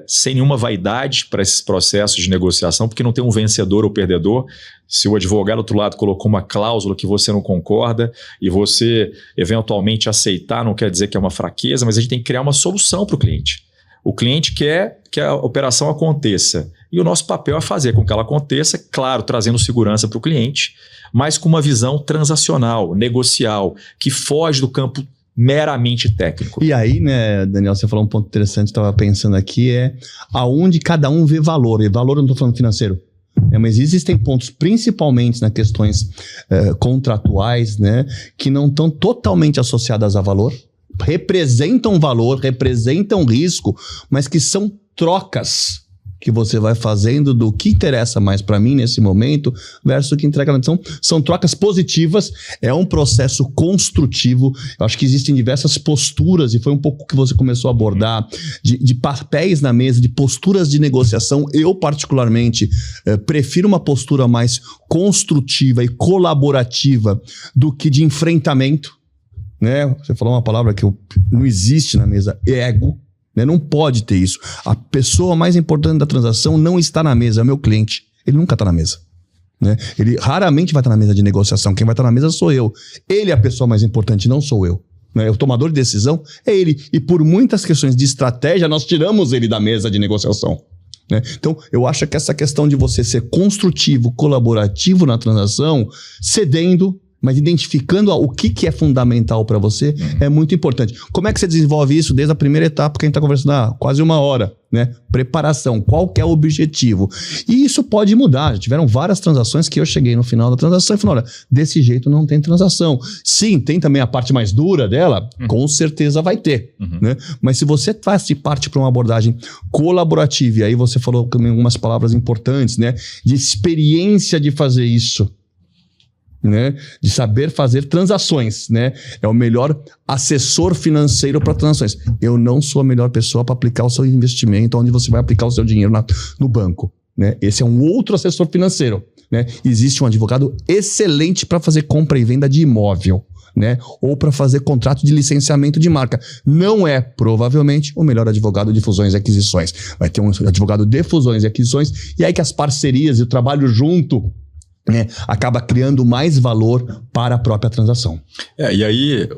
sem nenhuma vaidade para esses processos de negociação, porque não tem um vencedor ou perdedor. Se o advogado do outro lado colocou uma cláusula que você não concorda e você eventualmente aceitar, não quer dizer que é uma fraqueza, mas a gente tem que criar uma solução para o cliente. O cliente quer que a operação aconteça e o nosso papel é fazer com que ela aconteça, claro, trazendo segurança para o cliente, mas com uma visão transacional, negocial, que foge do campo meramente técnico. E aí, né, Daniel, você falou um ponto interessante, estava pensando aqui, aonde cada um vê valor. E valor eu não estou falando financeiro. Mas existem pontos, principalmente nas questões contratuais, né, que não estão totalmente associadas a valor, representam valor, representam risco, mas que são trocas que você vai fazendo do que interessa mais para mim nesse momento versus o que entrega na edição. São trocas positivas, é um processo construtivo. Eu acho que existem diversas posturas, e foi um pouco que você começou a abordar, de papéis na mesa, de posturas de negociação. Eu, particularmente, prefiro uma postura mais construtiva e colaborativa do que de enfrentamento. Né? Você falou uma palavra que não existe na mesa, ego. Né? Não pode ter isso. A pessoa mais importante da transação não está na mesa, é o meu cliente. Ele nunca está na mesa. Né? Ele raramente vai estar na mesa de negociação. Quem vai estar na mesa sou eu. Ele é a pessoa mais importante, não sou eu. Né? O tomador de decisão é ele. E por muitas questões de estratégia, nós tiramos ele da mesa de negociação. né? Então, eu acho que essa questão de você ser construtivo, colaborativo na transação, cedendo, mas identificando o que é fundamental para você, é muito importante. Como é que você desenvolve isso desde a primeira etapa que a gente está conversando quase 1 hora, né? Preparação, qual que é o objetivo? E isso pode mudar. Já tiveram várias transações que eu cheguei no final da transação e falei, olha, desse jeito não tem transação. Sim, tem também a parte mais dura dela, com certeza vai ter, né? Mas se você parte para uma abordagem colaborativa, e aí você falou também algumas palavras importantes, né? De experiência de fazer isso, né, de saber fazer transações, né? É o melhor assessor financeiro para transações. Eu não sou a melhor pessoa para aplicar o seu investimento, onde você vai aplicar o seu dinheiro no banco, né? Esse é um outro assessor financeiro, né? Existe um advogado excelente para fazer compra e venda de imóvel, né? Ou para fazer contrato de licenciamento de marca. Não é, provavelmente, o melhor advogado de fusões e aquisições. Vai ter um advogado de fusões e aquisições, e aí que as parcerias e o trabalho junto, né, acaba criando mais valor para a própria transação. E aí,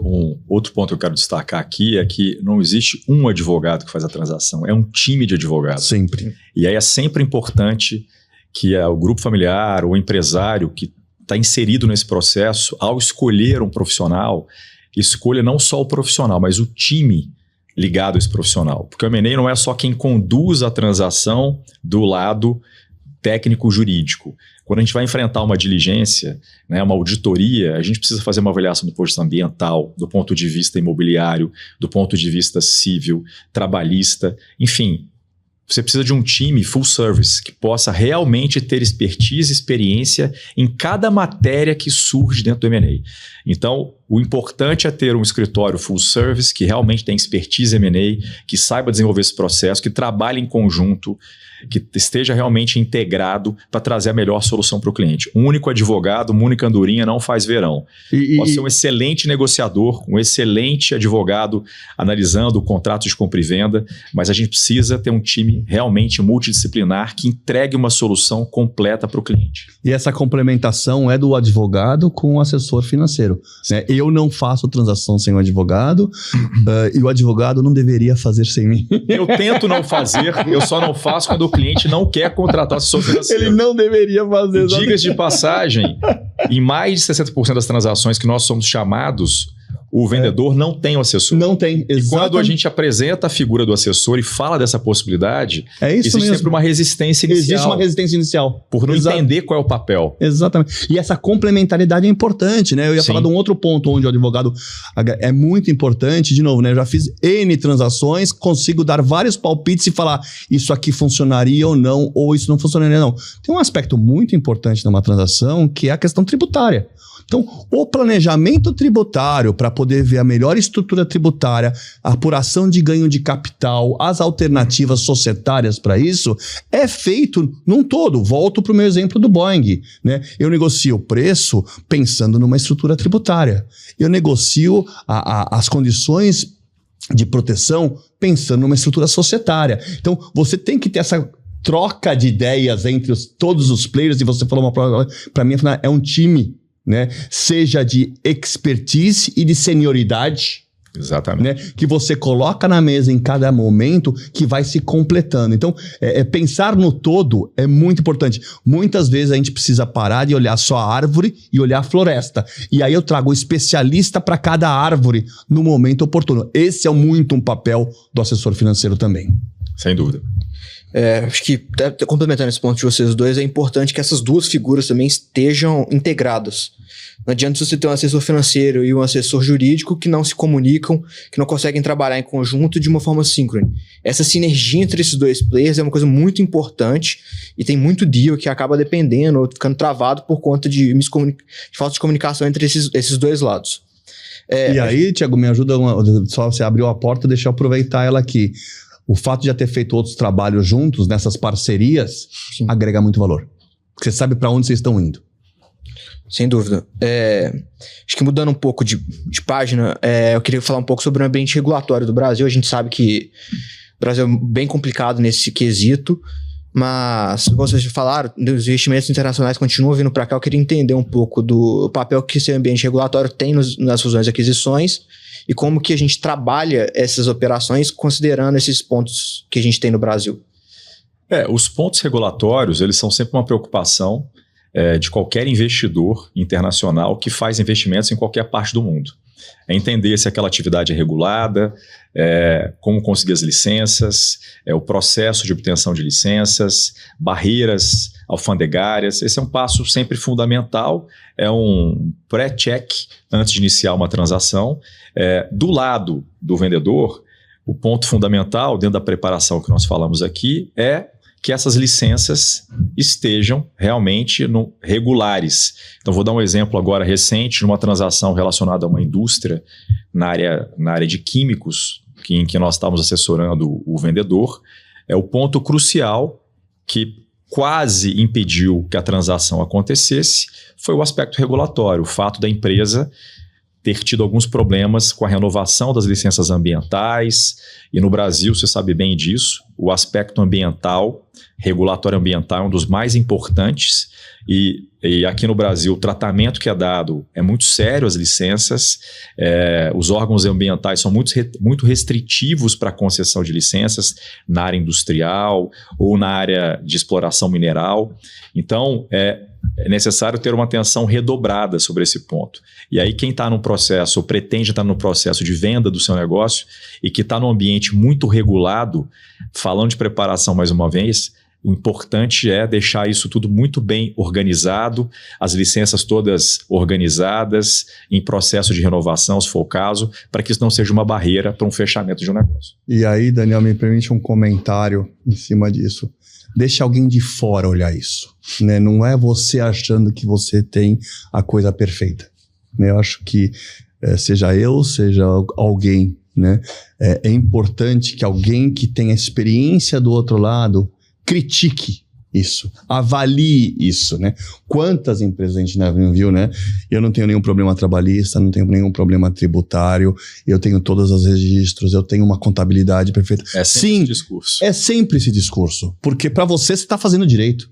outro ponto que eu quero destacar aqui é que não existe um advogado que faz a transação, é um time de advogados. Sempre. E aí é sempre importante que o grupo familiar, o empresário que está inserido nesse processo, ao escolher um profissional, escolha não só o profissional, mas o time ligado a esse profissional. Porque o M&A não é só quem conduz a transação do lado técnico-jurídico. Quando a gente vai enfrentar uma diligência, né, uma auditoria, a gente precisa fazer uma avaliação do ponto de vista ambiental, do ponto de vista imobiliário, do ponto de vista civil, trabalhista, enfim. Você precisa de um time full service que possa realmente ter expertise e experiência em cada matéria que surge dentro do M&A. Então, o importante é ter um escritório full service que realmente tem expertise em M&A, que saiba desenvolver esse processo, que trabalhe em conjunto, que esteja realmente integrado para trazer a melhor solução para o cliente. Um único advogado, uma única andorinha não faz verão. Pode ser um excelente negociador, um excelente advogado analisando o contrato de compra e venda, mas a gente precisa ter um time realmente multidisciplinar que entregue uma solução completa para o cliente. E essa complementação é do advogado com o assessor financeiro, né? Eu não faço transação sem o advogado, e o advogado não deveria fazer sem mim. Eu tento não fazer, eu só não faço quando o cliente não quer contratar assessor financeiro. Ele não deveria fazer. Diga-se de passagem, em mais de 60% das transações que nós somos chamados, o vendedor não tem o assessor. Não tem, exatamente. E quando a gente apresenta a figura do assessor e fala dessa possibilidade, existe mesmo. Sempre uma resistência inicial. Existe uma resistência inicial. Por não entender qual é o papel. Exatamente. E essa complementaridade é importante, né? Eu ia falar de um outro ponto onde o advogado é muito importante. De novo, né? Eu já fiz N transações, consigo dar vários palpites e falar isso aqui funcionaria ou não, ou isso não funcionaria não. Tem um aspecto muito importante numa transação que é a questão tributária. Então, o planejamento tributário para poder ver a melhor estrutura tributária, a apuração de ganho de capital, as alternativas societárias para isso, é feito num todo. Volto para o meu exemplo do Boeing, né? Eu negocio o preço pensando numa estrutura tributária. Eu negocio as condições de proteção pensando numa estrutura societária. Então, você tem que ter essa troca de ideias entre todos os players, e você falou para mim, é um time, né? Seja de expertise e de senioridade. Exatamente. Né? Que você coloca na mesa em cada momento que vai se completando. Então, pensar no todo é muito importante. Muitas vezes a gente precisa parar de olhar só a árvore e olhar a floresta. E aí eu trago o especialista para cada árvore no momento oportuno. Esse é muito um papel do assessor financeiro também. Sem dúvida. Acho que, complementando esse ponto de vocês dois, é importante que essas duas figuras também estejam integradas. Não adianta você ter um assessor financeiro e um assessor jurídico que não se comunicam, que não conseguem trabalhar em conjunto de uma forma síncrona. Essa sinergia entre esses dois players é uma coisa muito importante e tem muito deal que acaba dependendo ou ficando travado por conta de falta de comunicação entre esses dois lados. E aí, Thiago, me ajuda, só você abriu a porta, deixa eu aproveitar ela aqui. O fato de já ter feito outros trabalhos juntos, nessas parcerias, sim, agrega muito valor. Porque você sabe para onde vocês estão indo. Sem dúvida. Acho que mudando um pouco de página, eu queria falar um pouco sobre o ambiente regulatório do Brasil. A gente sabe que o Brasil é bem complicado nesse quesito, mas, como vocês falaram, os investimentos internacionais continuam vindo para cá. Eu queria entender um pouco do papel que esse ambiente regulatório tem nas fusões e aquisições e como que a gente trabalha essas operações considerando esses pontos que a gente tem no Brasil. Os pontos regulatórios, eles são sempre uma preocupação de qualquer investidor internacional que faz investimentos em qualquer parte do mundo. É entender se aquela atividade é regulada, como conseguir as licenças, o processo de obtenção de licenças, barreiras alfandegárias. Esse é um passo sempre fundamental, é um pré-check antes de iniciar uma transação. Do lado do vendedor, o ponto fundamental dentro da preparação que nós falamos aqui é que essas licenças estejam realmente regulares. Então, vou dar um exemplo agora recente, numa transação relacionada a uma indústria na área de químicos, em que nós estávamos assessorando o vendedor. O ponto crucial que quase impediu que a transação acontecesse foi o aspecto regulatório, o fato da empresa ter tido alguns problemas com a renovação das licenças ambientais, e no Brasil, você sabe bem disso, o aspecto ambiental, regulatório ambiental é um dos mais importantes, e aqui no Brasil o tratamento que é dado é muito sério, as licenças, os órgãos ambientais são muito restritivos para a concessão de licenças na área industrial ou na área de exploração mineral. Então, é necessário ter uma atenção redobrada sobre esse ponto. E aí quem está no processo, ou pretende estar no processo de venda do seu negócio e que está num ambiente muito regulado, falando de preparação mais uma vez, o importante é deixar isso tudo muito bem organizado, as licenças todas organizadas, em processo de renovação, se for o caso, para que isso não seja uma barreira para um fechamento de um negócio. E aí, Daniel, me permite um comentário em cima disso. Deixa alguém de fora olhar isso, né? Não é você achando que você tem a coisa perfeita, né? Eu acho que seja eu, seja alguém, né? É importante que alguém que tenha experiência do outro lado critique isso, avalie isso, né? Quantas empresas a gente não viu, né? Eu não tenho nenhum problema trabalhista, não tenho nenhum problema tributário, eu tenho todos os registros, eu tenho uma contabilidade perfeita. É sempre esse discurso. É sempre esse discurso, porque para você está fazendo direito.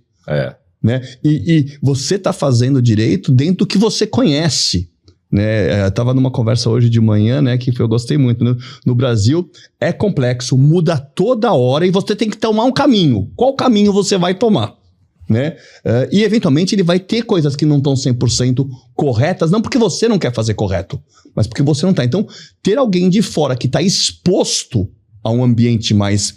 Né? E você está fazendo direito dentro do que você conhece. Né? Eu estava numa conversa hoje de manhã, né, que eu gostei muito. No Brasil é complexo, muda toda hora e você tem que tomar um caminho. Qual caminho você vai tomar? Né? E eventualmente ele vai ter coisas que não estão 100% corretas, não porque você não quer fazer correto, mas porque você não está. Então, ter alguém de fora que está exposto a um ambiente mais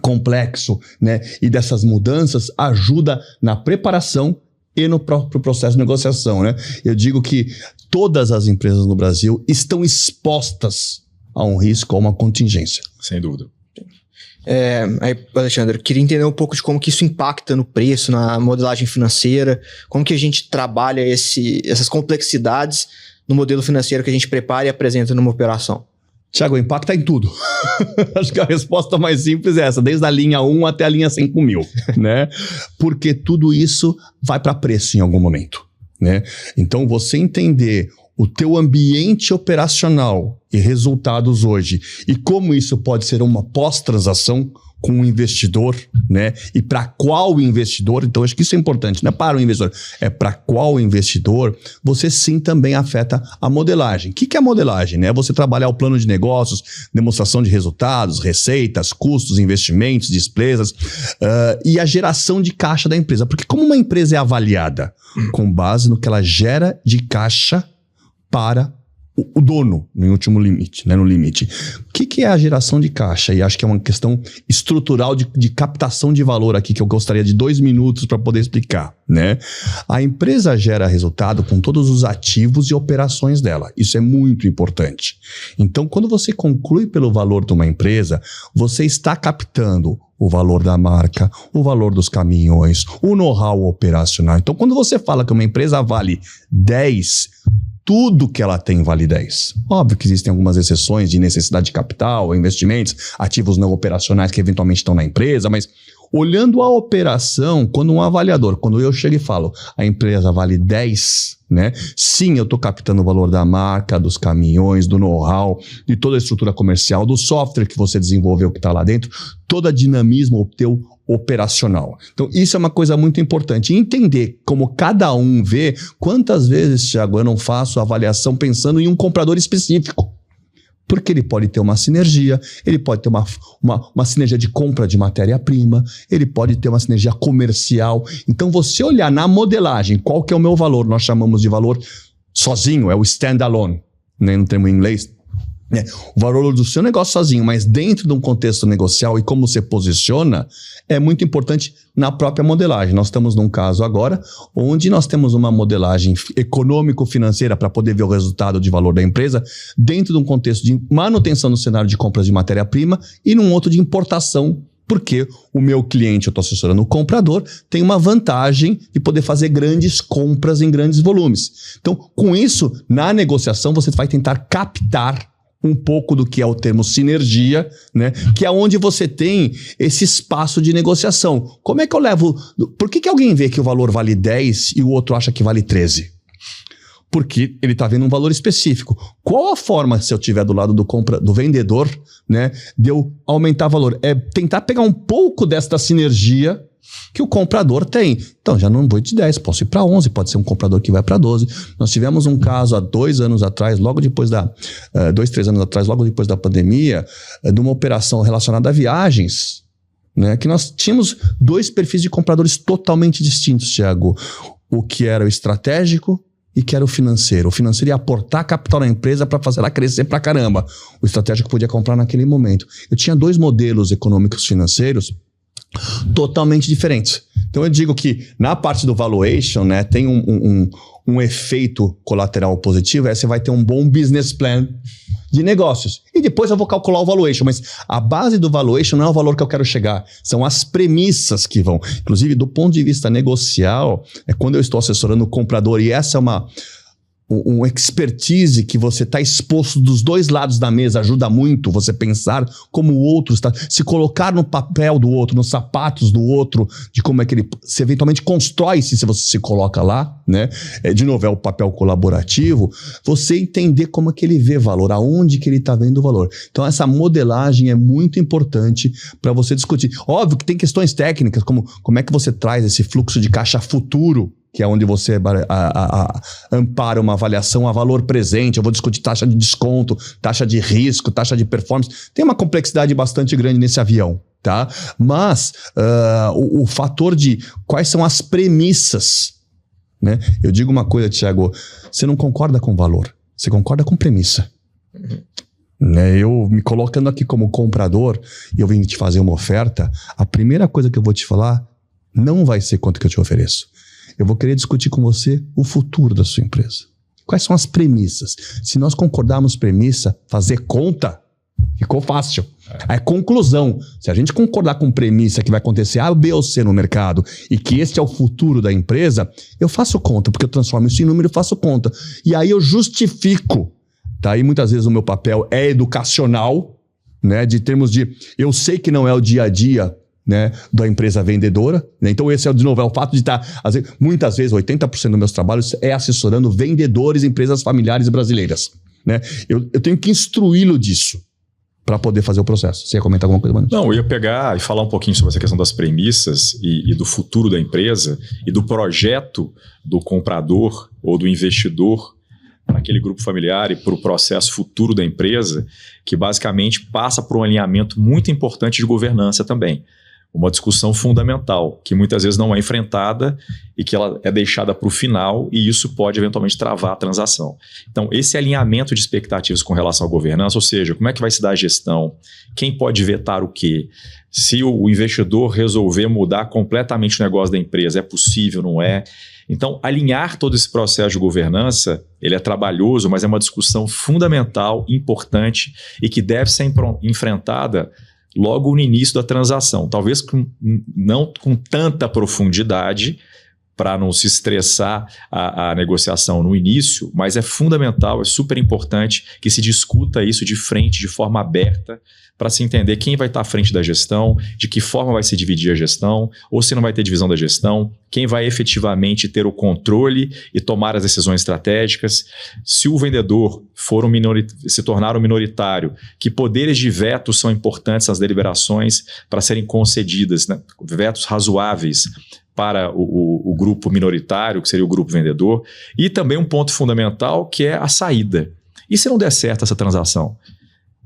complexo, né, e dessas mudanças ajuda na preparação e no próprio processo de negociação, né? Eu digo que todas as empresas no Brasil estão expostas a um risco, a uma contingência. Sem dúvida. Aí, Alexandre, eu queria entender um pouco de como que isso impacta no preço, na modelagem financeira, como que a gente trabalha essas complexidades no modelo financeiro que a gente prepara e apresenta numa operação. Tiago, impacta em tudo. Acho que a resposta mais simples é essa, desde a linha 1 até a linha 5.000, né? Porque tudo isso vai para preço em algum momento, né? Então, você entender o teu ambiente operacional e resultados hoje e como isso pode ser uma pós-transação com um investidor, né? E para qual investidor, então acho que isso é importante, não é para o investidor, é para qual investidor, você sim também afeta a modelagem. O que é a modelagem? Né? Você trabalhar o plano de negócios, demonstração de resultados, receitas, custos, investimentos, despesas e a geração de caixa da empresa. Porque como uma empresa é avaliada? Com base no que ela gera de caixa para o dono, no último limite, né, no limite. O que é a geração de caixa? E acho que é uma questão estrutural de captação de valor aqui, que eu gostaria de 2 minutos para poder explicar, né? A empresa gera resultado com todos os ativos e operações dela. Isso é muito importante. Então, quando você conclui pelo valor de uma empresa, você está captando o valor da marca, o valor dos caminhões, o know-how operacional. Então, quando você fala que uma empresa vale 10, tudo que ela tem vale 10. Óbvio que existem algumas exceções de necessidade de capital, investimentos, ativos não operacionais que eventualmente estão na empresa, mas olhando a operação, quando um avaliador, quando eu chego e falo, a empresa vale 10, né? Sim, eu estou captando o valor da marca, dos caminhões, do know-how, de toda a estrutura comercial, do software que você desenvolveu que está lá dentro, todo o dinamismo teu operacional. Então, isso é uma coisa muito importante. Entender como cada um vê. Quantas vezes, Thiago, eu não faço avaliação pensando em um comprador específico? Porque ele pode ter uma sinergia, ele pode ter uma sinergia de compra de matéria-prima, ele pode ter uma sinergia comercial. Então, você olhar na modelagem qual que é o meu valor, nós chamamos de valor sozinho, é o standalone, né, no termo em inglês. O valor do seu negócio sozinho, mas dentro de um contexto negocial e como você posiciona, é muito importante na própria modelagem. Nós estamos num caso agora onde nós temos uma modelagem econômico-financeira para poder ver o resultado de valor da empresa dentro de um contexto de manutenção no cenário de compras de matéria-prima e num outro de importação, porque o meu cliente, eu estou assessorando o comprador, tem uma vantagem de poder fazer grandes compras em grandes volumes. Então, com isso, na negociação, você vai tentar captar um pouco do que é o termo sinergia, né? Que é onde você tem esse espaço de negociação. Como é que eu levo... Por que alguém vê que o valor vale 10 e o outro acha que vale 13? Porque ele está vendo um valor específico. Qual a forma, se eu estiver do lado do vendedor, né, de eu aumentar o valor? É tentar pegar um pouco desta sinergia que o comprador tem. Então, já não vou de 10, posso ir para 11, pode ser um comprador que vai para 12. Nós tivemos um caso há 2 anos atrás, logo depois 3 anos atrás, logo depois da pandemia, de uma operação relacionada a viagens, né, que nós tínhamos 2 perfis de compradores totalmente distintos, Thiago. O que era o estratégico e que era o financeiro. O financeiro ia aportar capital na empresa para fazer ela crescer pra caramba. O estratégico podia comprar naquele momento. Eu tinha 2 modelos econômicos financeiros totalmente diferentes. Então eu digo que na parte do valuation, né, tem um efeito colateral positivo, você vai ter um bom business plan de negócios. E depois eu vou calcular o valuation, mas a base do valuation não é o valor que eu quero chegar, são as premissas que vão. Inclusive, do ponto de vista negocial, é quando eu estou assessorando o comprador, e essa é um expertise que você está exposto dos 2 lados da mesa, ajuda muito você pensar como o outro está, se colocar no papel do outro, nos sapatos do outro, de como é que ele se eventualmente constrói-se se você se coloca lá, né? De novo, é o papel colaborativo, você entender como é que ele vê valor, aonde que ele está vendo o valor. Então essa modelagem é muito importante para você discutir. Óbvio que tem questões técnicas, como é que você traz esse fluxo de caixa futuro, que é onde você ampara uma avaliação a valor presente. Eu vou discutir taxa de desconto, taxa de risco, taxa de performance. Tem uma complexidade bastante grande nesse avião, tá? Mas o fator de quais são as premissas, né? Eu digo uma coisa, Thiago, você não concorda com valor, você concorda com premissa. Né? Eu me colocando aqui como comprador e eu vim te fazer uma oferta, a primeira coisa que eu vou te falar não vai ser quanto que eu te ofereço. Eu vou querer discutir com você o futuro da sua empresa. Quais são as premissas? Se nós concordarmos premissa, fazer conta, ficou fácil. É conclusão. Se a gente concordar com premissa que vai acontecer A, B ou C no mercado e que este é o futuro da empresa, eu faço conta, porque eu transformo isso em número e faço conta. E aí eu justifico. Tá? E muitas vezes o meu papel é educacional, né? De termos de... Eu sei que não é o dia a dia, né, da empresa vendedora, né? Então esse é, de novo, é o fato de estar, muitas vezes, 80% dos meus trabalhos é assessorando vendedores, empresas familiares brasileiras, né? Eu tenho que instruí-lo disso para poder fazer o processo. Você ia comentar alguma coisa, Manu? Não, eu ia pegar e falar um pouquinho sobre essa questão das premissas e do futuro da empresa e do projeto do comprador ou do investidor para aquele grupo familiar e para o processo futuro da empresa, que basicamente passa por um alinhamento muito importante de governança também. Uma discussão fundamental, que muitas vezes não é enfrentada e que ela é deixada para o final, e isso pode eventualmente travar a transação. Então, esse alinhamento de expectativas com relação à governança, ou seja, como é que vai se dar a gestão, quem pode vetar o quê, se o investidor resolver mudar completamente o negócio da empresa, é possível, não é? Então, alinhar todo esse processo de governança, ele é trabalhoso, mas é uma discussão fundamental, importante e que deve ser enfrentada logo no início da transação. Talvez não com tanta profundidade para não se estressar a negociação no início, mas é fundamental, é super importante que se discuta isso de frente, de forma aberta, para se entender quem vai estar à frente da gestão, de que forma vai se dividir a gestão, ou se não vai ter divisão da gestão, quem vai efetivamente ter o controle e tomar as decisões estratégicas. Se o vendedor for se tornar um minoritário, que poderes de veto são importantes nas deliberações para serem concedidas, né? Vetos razoáveis para o grupo minoritário, que seria o grupo vendedor, e também um ponto fundamental que é a saída. E se não der certo essa transação?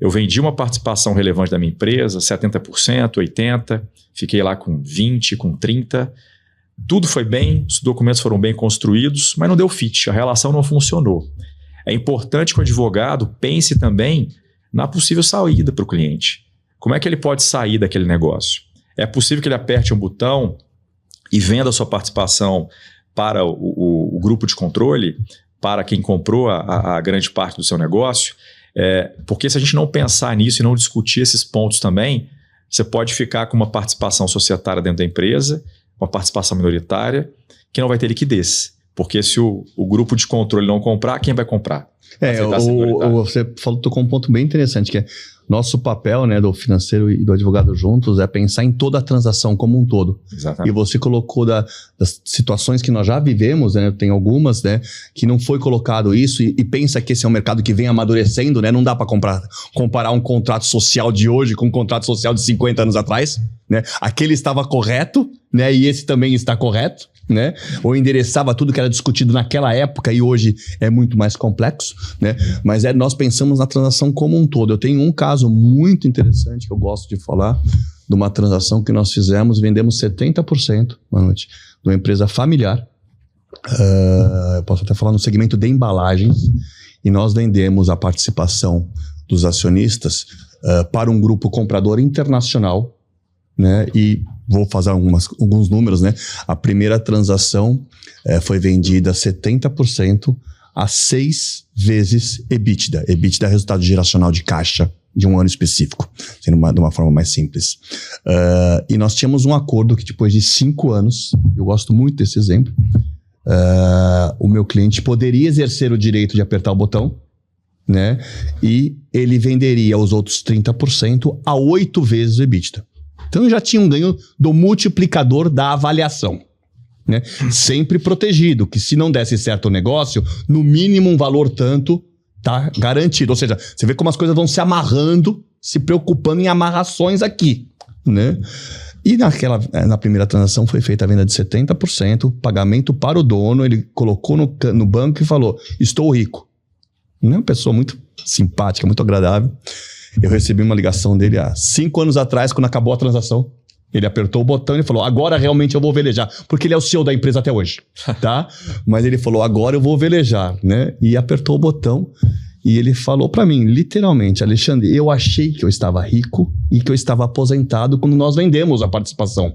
Eu vendi uma participação relevante da minha empresa, 70%, 80%, fiquei lá com 20%, com 30%. Tudo foi bem, os documentos foram bem construídos, mas não deu fit, a relação não funcionou. É importante que o advogado pense também na possível saída para o cliente. Como é que ele pode sair daquele negócio? É possível que ele aperte um botão e venda a sua participação para o grupo de controle, para quem comprou a grande parte do seu negócio? Porque se a gente não pensar nisso e não discutir esses pontos também, você pode ficar com uma participação societária dentro da empresa, uma participação minoritária, que não vai ter liquidez. Porque se o grupo de controle não comprar, quem vai comprar? Você tocou um ponto bem interessante, que é nosso papel, né, do financeiro e do advogado juntos é pensar em toda a transação como um todo. Exatamente. E você colocou das situações que nós já vivemos, né, tem algumas, né, que não foi colocado isso e pensa que esse é um mercado que vem amadurecendo, né, não dá para comparar um contrato social de hoje com um contrato social de 50 anos atrás, né, aquele estava correto, né, e esse também está correto, né, ou endereçava tudo que era discutido naquela época e hoje é muito mais complexo, né, mas nós pensamos na transação como um todo. Eu tenho um caso muito interessante que eu gosto de falar, de uma transação que nós fizemos, vendemos 70%, Manute, de uma empresa familiar, eu posso até falar no segmento de embalagens, e nós vendemos a participação dos acionistas para um grupo comprador internacional, né, e vou fazer alguns números, né? A primeira transação foi vendida 70% a 6 vezes EBITDA. EBITDA é resultado geracional de caixa de um ano específico, sendo de uma forma mais simples. E nós tínhamos um acordo que depois de 5 anos, eu gosto muito desse exemplo, o meu cliente poderia exercer o direito de apertar o botão, né? E ele venderia os outros 30% a 8 vezes o EBITDA. Então eu já tinha um ganho do multiplicador da avaliação, né? Sempre protegido, que se não desse certo o negócio, no mínimo um valor tanto tá garantido. Ou seja, você vê como as coisas vão se amarrando, se preocupando em amarrações aqui, né? E na primeira transação foi feita a venda de 70%, pagamento para o dono, ele colocou no banco e falou, estou rico. Uma pessoa muito simpática, muito agradável. Eu recebi uma ligação dele há 5 anos atrás, quando acabou a transação. Ele apertou o botão e falou, agora realmente eu vou velejar. Porque ele é o CEO da empresa até hoje, tá? Mas ele falou, agora eu vou velejar, né? E apertou o botão e ele falou pra mim, literalmente, Alexandre, eu achei que eu estava rico e que eu estava aposentado quando nós vendemos a participação,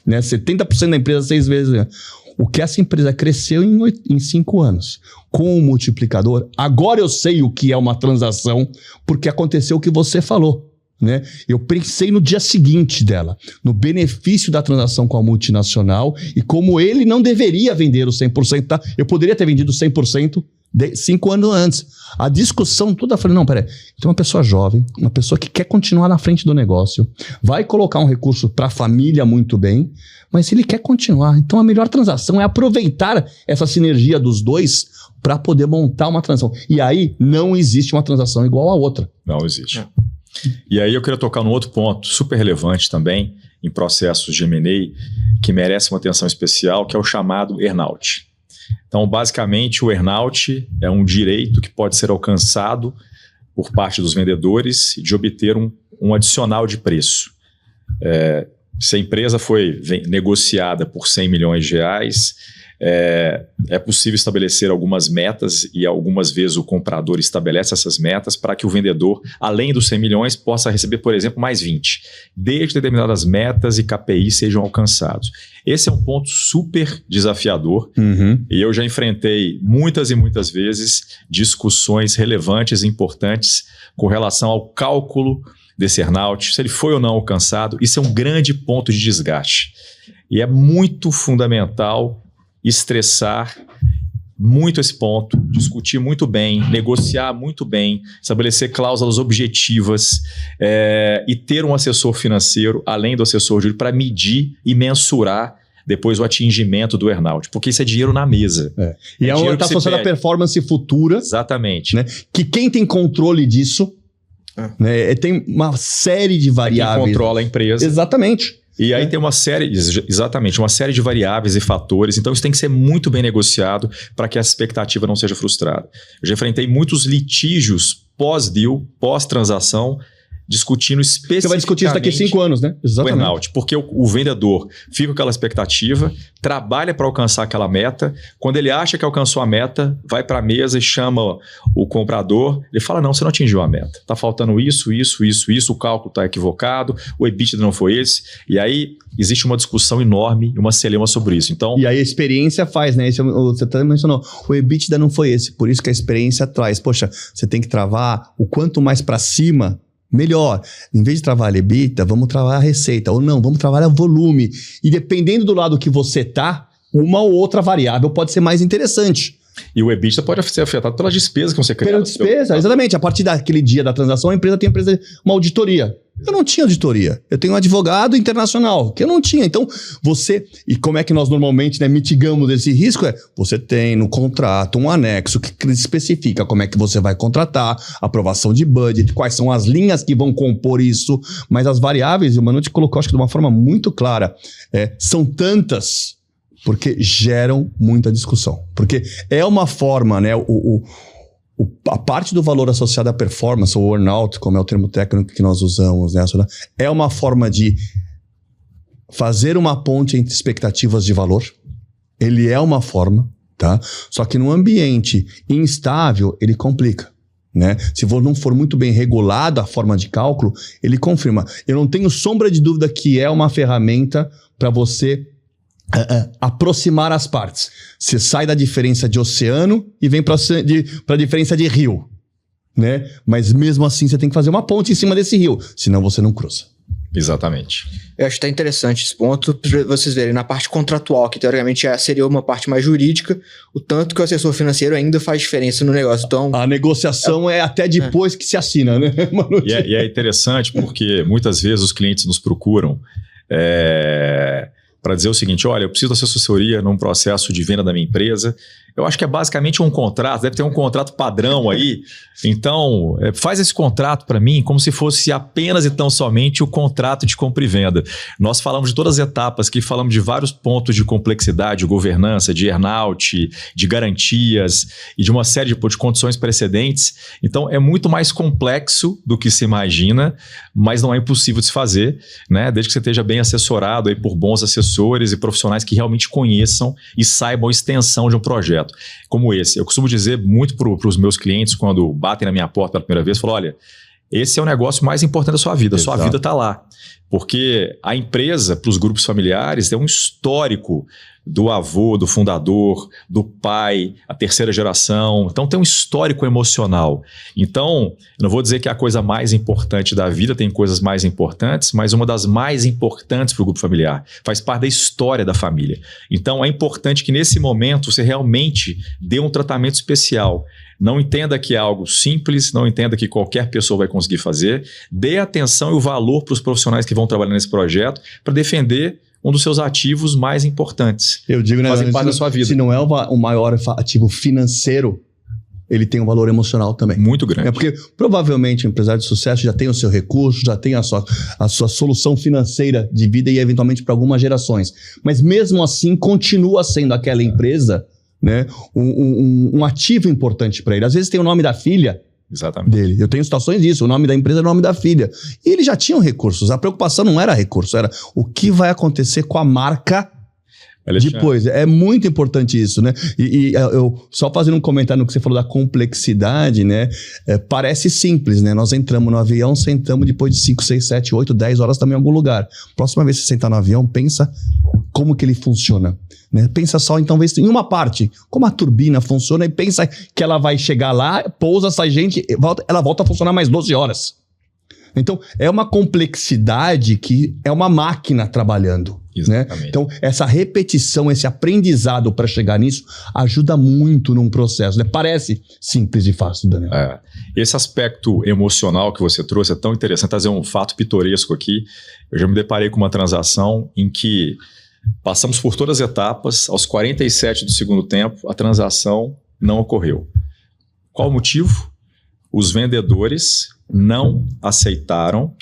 né? 70% da empresa 6 vezes, né? O que essa empresa cresceu em 5 anos. Com o multiplicador, agora eu sei o que é uma transação, porque aconteceu o que você falou, né? Eu pensei no dia seguinte dela, no benefício da transação com a multinacional e como ele não deveria vender os 100%, tá? Eu poderia ter vendido 100% 5 anos antes. A discussão toda, eu falei, não, peraí, tem uma pessoa jovem, uma pessoa que quer continuar na frente do negócio, vai colocar um recurso para a família muito bem, mas ele quer continuar. Então a melhor transação é aproveitar essa sinergia dos dois para poder montar uma transação. E aí não existe uma transação igual a outra. Não existe. E aí eu queria tocar num outro ponto super relevante também em processos de M&A que merece uma atenção especial, que é o chamado earn-out. Então, basicamente, o earn-out é um direito que pode ser alcançado por parte dos vendedores de obter um adicional de preço. Se a empresa foi negociada por 100 milhões de reais, é possível estabelecer algumas metas e algumas vezes o comprador estabelece essas metas para que o vendedor, além dos 100 milhões, possa receber, por exemplo, mais 20, desde que determinadas metas e KPIs sejam alcançados. Esse é um ponto super desafiador e eu já enfrentei muitas e muitas vezes discussões relevantes e importantes com relação ao cálculo desse earn-out, se ele foi ou não alcançado. Isso é um grande ponto de desgaste e é muito fundamental estressar muito esse ponto, discutir muito bem, negociar muito bem, estabelecer cláusulas objetivas e ter um assessor financeiro, além do assessor jurídico, para medir e mensurar depois o atingimento do earn-out, porque isso é dinheiro na mesa. E está associado à performance futura. Exatamente. Né? Que quem tem controle disso, né, tem uma série de variáveis. Quem controla a empresa. Exatamente. E aí tem uma série de variáveis e fatores, então isso tem que ser muito bem negociado para que essa expectativa não seja frustrada. Eu já enfrentei muitos litígios pós-deal, pós-transação, discutindo especificamente... Você vai discutir isso daqui a 5 anos, né? Exatamente. O earn-out, porque o vendedor fica com aquela expectativa, trabalha para alcançar aquela meta. Quando ele acha que alcançou a meta, vai para a mesa e chama o comprador. Ele fala, não, você não atingiu a meta. Está faltando isso, o cálculo está equivocado, o EBITDA não foi esse. E aí existe uma discussão enorme e uma celeuma sobre isso. Então, e aí a experiência faz, né? Você até mencionou, o EBITDA não foi esse, por isso que a experiência traz. Poxa, você tem que travar o quanto mais para cima, melhor. Em vez de travar a EBITDA, vamos travar a receita. Ou não, vamos trabalhar volume. E dependendo do lado que você tá, uma ou outra variável pode ser mais interessante. E o EBITDA pode ser afetado pelas despesas que você cria. Pela despesa, exatamente. A partir daquele dia da transação, a empresa tem uma auditoria. Eu não tinha auditoria. Eu tenho um advogado internacional, que eu não tinha. Então, e como é que nós normalmente, né, mitigamos esse risco? Você tem no contrato um anexo que especifica como é que você vai contratar, aprovação de budget, quais são as linhas que vão compor isso, mas as variáveis, e o Manu te colocou, acho que de uma forma muito clara, são tantas porque geram muita discussão. Porque é uma forma, né, a parte do valor associado à performance, ou earn-out, como é o termo técnico que nós usamos, né, é uma forma de fazer uma ponte entre expectativas de valor. Ele é uma forma, tá? Só que num ambiente instável, ele complica, né? Se não for muito bem regulado a forma de cálculo, ele confirma. Eu não tenho sombra de dúvida que é uma ferramenta para você aproximar as partes. Você sai da diferença de oceano e vem para a diferença de rio, né? Mas mesmo assim você tem que fazer uma ponte em cima desse rio, senão você não cruza. Exatamente. Eu acho que tá interessante esse ponto, para vocês verem, na parte contratual, que teoricamente seria uma parte mais jurídica, o tanto que o assessor financeiro ainda faz diferença no negócio. Então, a negociação é até depois que se assina, né? E é interessante porque muitas vezes os clientes nos procuram para dizer o seguinte, olha, eu preciso da sua assessoria num processo de venda da minha empresa. Eu acho que é basicamente um contrato, deve ter um contrato padrão aí. Então, faz esse contrato para mim como se fosse apenas e tão somente o contrato de compra e venda. Nós falamos de todas as etapas, que falamos de vários pontos de complexidade, governança, de earn-out, de garantias e de uma série de condições precedentes. Então, é muito mais complexo do que se imagina, mas não é impossível de se fazer, né? Desde que você esteja bem assessorado aí por bons assessores e profissionais que realmente conheçam e saibam a extensão de um projeto como esse. Eu costumo dizer muito para os meus clientes quando batem na minha porta pela primeira vez, falo, olha, esse é o negócio mais importante da sua vida, a sua vida está lá. Porque a empresa, para os grupos familiares, é um histórico do avô, do fundador, do pai, a terceira geração. Então tem um histórico emocional. Então, eu não vou dizer que é a coisa mais importante da vida, tem coisas mais importantes, mas uma das mais importantes para o grupo familiar. Faz parte da história da família. Então é importante que nesse momento você realmente dê um tratamento especial. Não entenda que é algo simples, não entenda que qualquer pessoa vai conseguir fazer. Dê atenção e o valor para os profissionais que vão trabalhar nesse projeto para defender um dos seus ativos mais importantes. Eu digo, né, fazem parte da sua vida. Se não é o maior ativo financeiro, ele tem um valor emocional também. Muito grande. Porque provavelmente o empresário de sucesso já tem o seu recurso, já tem a sua solução financeira de vida e eventualmente para algumas gerações. Mas mesmo assim continua sendo aquela empresa, né, um ativo importante para ele. Às vezes tem o nome da filha. Exatamente. Dele. Eu tenho situações disso, o nome da empresa é o nome da filha. E eles já tinham recursos, a preocupação não era recurso, era o que vai acontecer com a marca depois. É muito importante isso, né? E eu só fazendo um comentário no que você falou da complexidade, né? Parece simples, né? Nós entramos no avião, sentamos depois de 5, 6, 7, 8, 10 horas também em algum lugar. Próxima vez que você sentar no avião, pensa como que ele funciona, né? Pensa só, então, em uma parte, como a turbina funciona e pensa que ela vai chegar lá, pousa, sai gente, ela volta a funcionar mais 12 horas. Então, é uma complexidade que é uma máquina trabalhando. Né? Então, essa repetição, esse aprendizado para chegar nisso ajuda muito num processo. Né? Parece simples e fácil, Daniel. Esse aspecto emocional que você trouxe é tão interessante. Trazer um fato pitoresco aqui. Eu já me deparei com uma transação em que passamos por todas as etapas. Aos 47 do segundo tempo, a transação não ocorreu. Qual o motivo? Os vendedores não aceitaram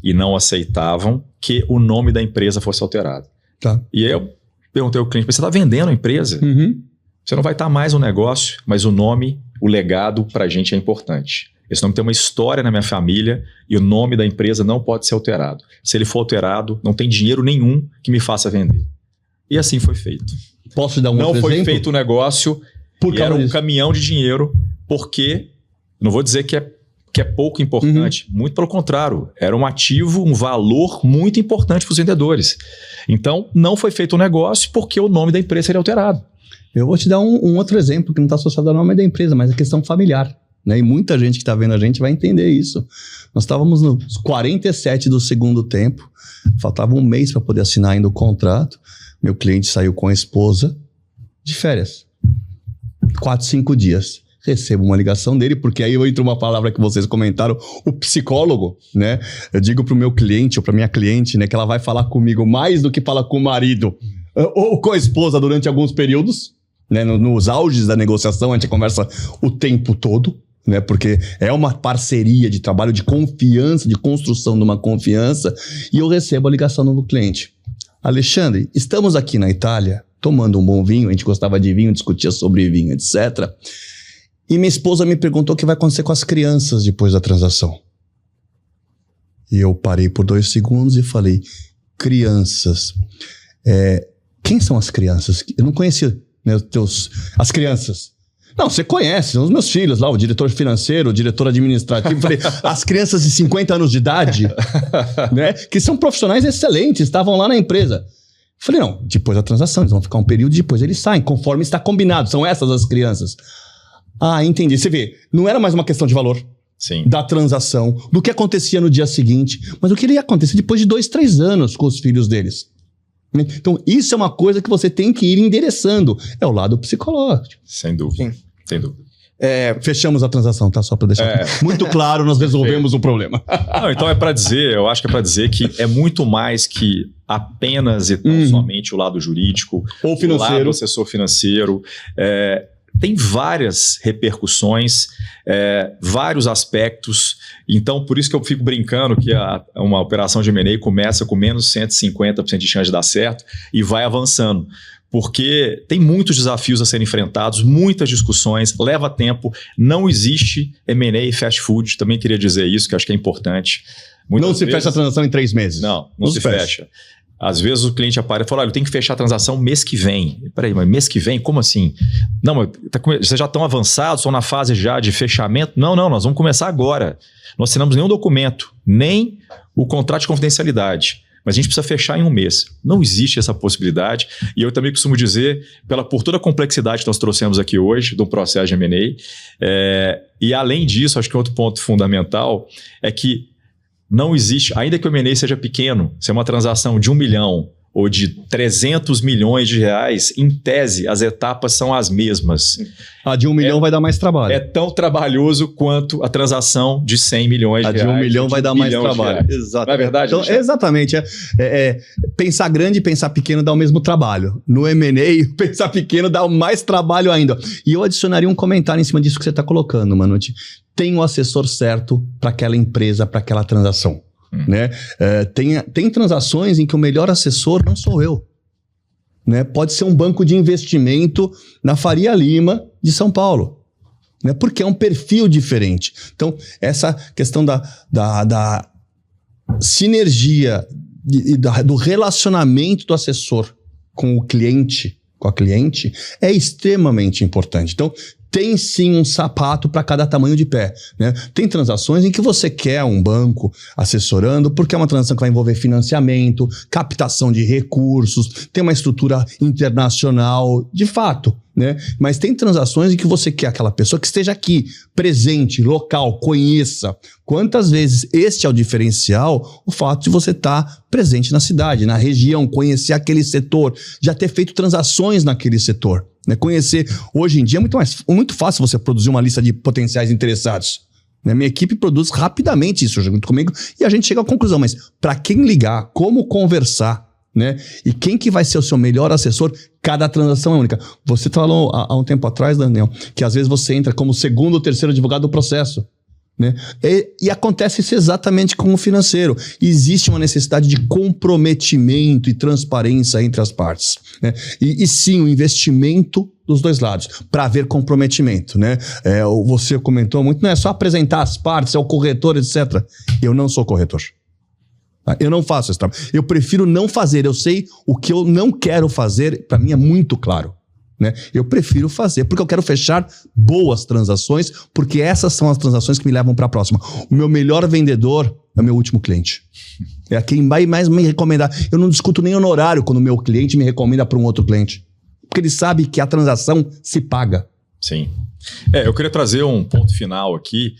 e não aceitavam que o nome da empresa fosse alterado. Tá. E eu perguntei ao cliente, mas você está vendendo a empresa? Uhum. Você não vai estar mais no negócio, mas o nome, o legado para a gente é importante. Esse nome tem uma história na minha família e o nome da empresa não pode ser alterado. Se ele for alterado, não tem dinheiro nenhum que me faça vender. E assim foi feito. Posso te dar um não outro foi exemplo? feito o negócio e era um caminhão de dinheiro, porque, não vou dizer que é pouco importante, muito pelo contrário, era um ativo, um valor muito importante para os vendedores. Então, não foi feito o negócio porque o nome da empresa seria alterado. Eu vou te dar um outro exemplo que não está associado ao nome da empresa, mas a questão familiar. Né? E muita gente que está vendo a gente vai entender isso. Nós estávamos nos 47 do segundo tempo, faltava um mês para poder assinar ainda o contrato. Meu cliente saiu com a esposa de férias. 4, 5 dias. Recebo uma ligação dele, porque aí entra uma palavra que vocês comentaram, o psicólogo, né? Eu digo para o meu cliente ou para minha cliente, né, que ela vai falar comigo mais do que fala com o marido ou com a esposa durante alguns períodos, né? Nos auges da negociação, a gente conversa o tempo todo, né? Porque é uma parceria de trabalho, de confiança, de construção de uma confiança, e eu recebo a ligação do cliente. Alexandre, estamos aqui na Itália, tomando um bom vinho, a gente gostava de vinho, discutia sobre vinho, etc., e minha esposa me perguntou o que vai acontecer com as crianças depois da transação. E eu parei por 2 segundos e falei, crianças. Quem são as crianças? Eu não conhecia, né, as crianças. Não, você conhece, são os meus filhos lá, o diretor financeiro, o diretor administrativo. Eu falei, as crianças de 50 anos de idade, né, que são profissionais excelentes, estavam lá na empresa. Eu falei, não, depois da transação, eles vão ficar um período, depois eles saem, conforme está combinado, são essas as crianças. Ah, entendi. Você vê, não era mais uma questão de valor. Sim. Da transação, do que acontecia no dia seguinte, mas o que ia acontecer depois de 2, 3 anos com os filhos deles. Então, isso é uma coisa que você tem que ir endereçando. É o lado psicológico. Sem dúvida. Sim. Sem dúvida. Fechamos a transação, tá? Só para deixar muito claro, nós resolvemos o problema. Não, então eu acho que é para dizer que é muito mais que apenas e tão somente o lado jurídico, ou financeiro, o lado assessor financeiro. Tem várias repercussões, vários aspectos. Então, por isso que eu fico brincando que uma operação de M&A começa com menos 150% de chance de dar certo e vai avançando. Porque tem muitos desafios a serem enfrentados, muitas discussões, leva tempo. Não existe M&A e fast food, também queria dizer isso, que acho que é importante. Não se fecha a transação em 3 meses. Não se fecha. Às vezes o cliente aparece e fala, olha, eu tenho que fechar a transação mês que vem. Peraí, mas mês que vem? Como assim? Não, mas vocês já estão avançados, estão na fase já de fechamento? Não, nós vamos começar agora. Não assinamos nenhum documento, nem o contrato de confidencialidade. Mas a gente precisa fechar em 1 mês. Não existe essa possibilidade. E eu também costumo dizer, por toda a complexidade que nós trouxemos aqui hoje, do processo de M&A, e além disso, acho que outro ponto fundamental é que não existe, ainda que o M&A seja pequeno, se é uma transação de 1 milhão ou de 300 milhões de reais, em tese, as etapas são as mesmas. A de 1 milhão vai dar mais trabalho. É tão trabalhoso quanto a transação de 100 milhões de reais. A de 1 milhão vai dar mais trabalho. Exatamente. Não é verdade? Então, exatamente. Pensar grande e pensar pequeno dá o mesmo trabalho. No M&A, pensar pequeno dá mais trabalho ainda. E eu adicionaria um comentário em cima disso que você está colocando, Manute. Tem o assessor certo para aquela empresa, para aquela transação. Né? Tem transações em que o melhor assessor não sou eu. Né? Pode ser um banco de investimento na Faria Lima de São Paulo. Né? Porque é um perfil diferente. Então, essa questão da sinergia e do relacionamento do assessor com o cliente, com a cliente, é extremamente importante. Então, tem sim um sapato para cada tamanho de pé. Né? Tem transações em que você quer um banco assessorando, porque é uma transação que vai envolver financiamento, captação de recursos, tem uma estrutura internacional, de fato. Né? Mas tem transações em que você quer aquela pessoa que esteja aqui, presente, local, conheça. Quantas vezes este é o diferencial, o fato de você estar presente na cidade, na região, conhecer aquele setor, já ter feito transações naquele setor. Né? Conhecer, hoje em dia é muito fácil você produzir uma lista de potenciais interessados. Né? Minha equipe produz rapidamente isso junto comigo e a gente chega à conclusão, mas para quem ligar, como conversar, né? E quem que vai ser o seu melhor assessor, cada transação é única. Você falou há um tempo atrás, Daniel, que às vezes você entra como 2º ou 3º advogado do processo. Né? E acontece isso exatamente com o financeiro. Existe uma necessidade de comprometimento e transparência entre as partes. Né? E sim, o investimento dos dois lados, para haver comprometimento. Né? Você comentou muito, não é só apresentar as partes, é o corretor, etc. Eu não sou corretor. Eu não faço esse trabalho. Eu prefiro não fazer. Eu sei o que eu não quero fazer, para mim é muito claro. Né? Eu prefiro fazer, porque eu quero fechar boas transações, porque essas são as transações que me levam para a próxima. O meu melhor vendedor é o meu último cliente. É quem vai mais me recomendar. Eu não discuto nem honorário quando o meu cliente me recomenda para um outro cliente. Porque ele sabe que a transação se paga. Sim. Eu queria trazer um ponto final aqui,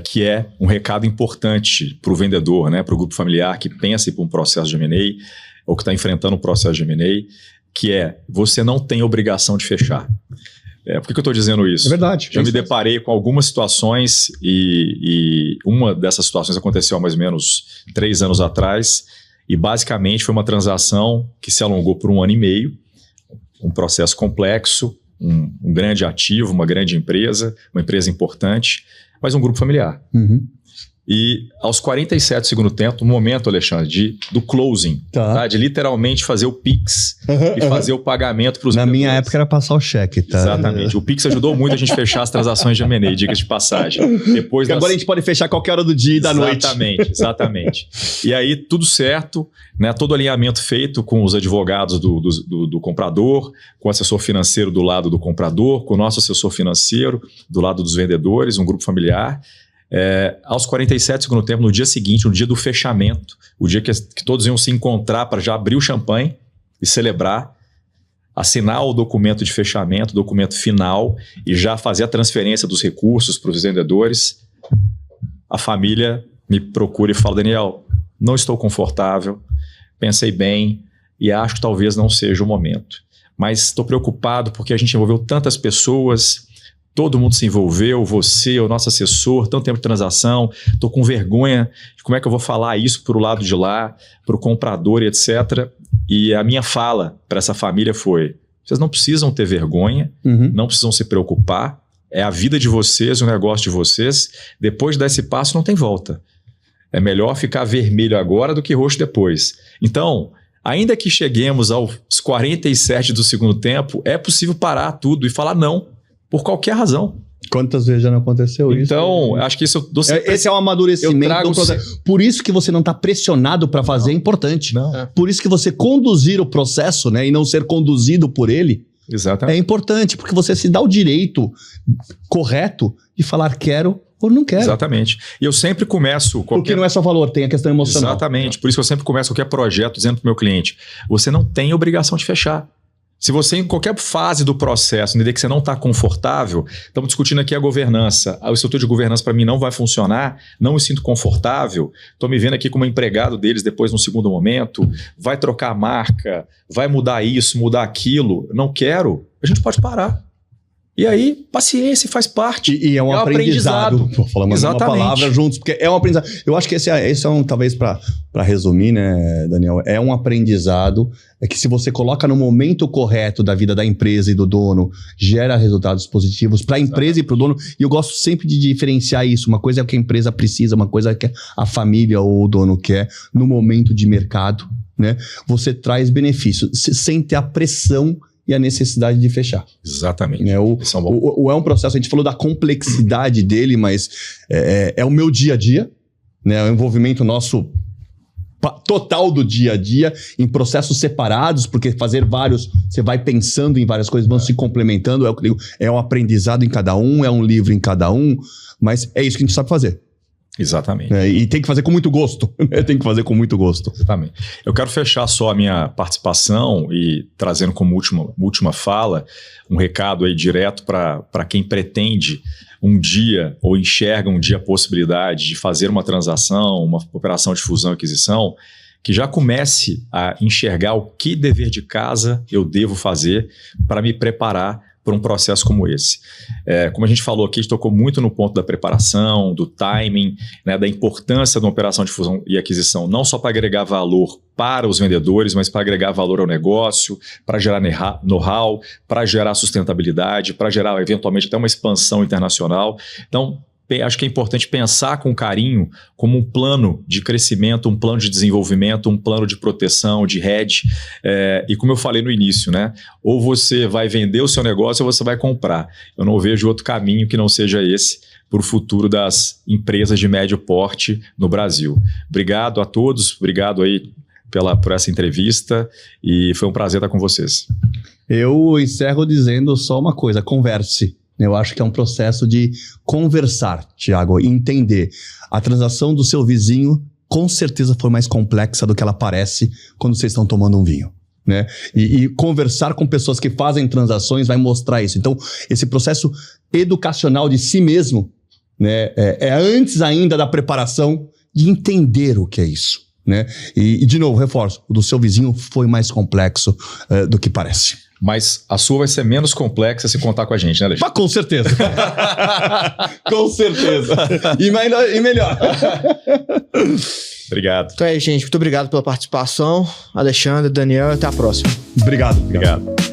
que é um recado importante para o vendedor, né? Para o grupo familiar que pensa em ir para um processo de M&A ou que está enfrentando um processo de M&A, que você não tem obrigação de fechar. Por que eu estou dizendo isso? É verdade. Eu me deparei com algumas situações e uma dessas situações aconteceu há mais ou menos 3 anos atrás e basicamente foi uma transação que se alongou por 1 ano e meio, um processo complexo, um grande ativo, uma grande empresa, uma empresa importante, mas um grupo familiar. Uhum. E aos 47 do segundo tempo, no momento, Alexandre, do closing, tá? De literalmente fazer o Pix e fazer o pagamento para os vendedores. Na minha época era passar o cheque, tá? Exatamente. O Pix ajudou muito a gente fechar as transações de M&A, diga de passagem. Agora a gente pode fechar qualquer hora do dia e da noite. Exatamente. E aí, tudo certo, né? Todo alinhamento feito com os advogados do comprador, com o assessor financeiro do lado do comprador, com o nosso assessor financeiro do lado dos vendedores, um grupo familiar. Aos 47 do segundo tempo, no dia seguinte, no dia do fechamento, o dia que todos iam se encontrar para já abrir o champanhe e celebrar, assinar o documento de fechamento, o documento final e já fazer a transferência dos recursos para os vendedores, a família me procura e fala: Daniel, não estou confortável, pensei bem e acho que talvez não seja o momento. Mas estou preocupado porque a gente envolveu tantas pessoas. Todo mundo se envolveu, você, o nosso assessor, tanto tempo de transação, estou com vergonha de como é que eu vou falar isso para o lado de lá, para o comprador e etc. E a minha fala para essa família foi: vocês não precisam ter vergonha, não precisam se preocupar, é a vida de vocês, o negócio de vocês, depois de dar esse passo não tem volta. É melhor ficar vermelho agora do que roxo depois. Então, ainda que cheguemos aos 47 do segundo tempo, é possível parar tudo e falar não. Por qualquer razão. Quantas vezes já não aconteceu isso? Então, acho que isso... Esse é um amadurecimento do processo. Por isso que você não está pressionado para fazer é importante. Por isso que você conduzir o processo, né, e não ser conduzido por ele, exatamente, é importante, porque você se dá o direito correto de falar quero ou não quero. Exatamente. E eu sempre começo... Porque não é só valor, tem a questão emocional. Exatamente. Por isso que eu sempre começo qualquer projeto dizendo para o meu cliente: você não tem obrigação de fechar. Se você, em qualquer fase do processo, entender que você não está confortável, estamos discutindo aqui a governança. A estrutura de governança para mim não vai funcionar, não me sinto confortável, estou me vendo aqui como empregado deles depois num segundo momento, vai trocar a marca, vai mudar isso, mudar aquilo, não quero, a gente pode parar. E aí, paciência, faz parte. E é um aprendizado. Tô falando uma palavra juntos, porque é um aprendizado. Eu acho que esse é um, talvez para resumir, né, Daniel, é um aprendizado que se você coloca no momento correto da vida da empresa e do dono, gera resultados positivos para a empresa e para o dono. E eu gosto sempre de diferenciar isso. Uma coisa é o que a empresa precisa, uma coisa é o que a família ou o dono quer no momento de mercado, né? Você traz benefícios sem ter a pressão e a necessidade de fechar. Exatamente. É um processo, a gente falou da complexidade dele, mas é o meu dia a dia, né? É o envolvimento nosso total do dia a dia, em processos separados, porque fazer vários, você vai pensando em várias coisas, vão se complementando, é um aprendizado em cada um, é um livro em cada um, mas é isso que a gente sabe fazer. Exatamente. E tem que fazer com muito gosto. Tem que fazer com muito gosto. Exatamente. Eu quero fechar só a minha participação e trazendo como última fala um recado aí direto para quem pretende um dia ou enxerga um dia a possibilidade de fazer uma transação, uma operação de fusão e aquisição, que já comece a enxergar o que dever de casa eu devo fazer para me preparar para um processo como esse. Como a gente falou aqui, a gente tocou muito no ponto da preparação, do timing, né, da importância de uma operação de fusão e aquisição, não só para agregar valor para os vendedores, mas para agregar valor ao negócio, para gerar know-how, para gerar sustentabilidade, para gerar eventualmente até uma expansão internacional. Então, acho que é importante pensar com carinho como um plano de crescimento, um plano de desenvolvimento, um plano de proteção, de hedge. E como eu falei no início, né? Ou você vai vender o seu negócio ou você vai comprar. Eu não vejo outro caminho que não seja esse para o futuro das empresas de médio porte no Brasil. Obrigado a todos, obrigado aí por essa entrevista e foi um prazer estar com vocês. Eu encerro dizendo só uma coisa, converse. Eu acho que é um processo de conversar, Thiago, entender. A transação do seu vizinho com certeza foi mais complexa do que ela parece quando vocês estão tomando um vinho, né? E conversar com pessoas que fazem transações vai mostrar isso. Então, esse processo educacional de si mesmo, né, é antes ainda da preparação de entender o que é isso, né? E de novo, reforço, o do seu vizinho foi mais complexo do que parece. Mas a sua vai ser menos complexa se contar com a gente, né, Alexandre? Com certeza. Com certeza. E melhor. Obrigado. Então é, gente. Muito obrigado pela participação. Alexandre, Daniel, até a próxima. Obrigado. Obrigado.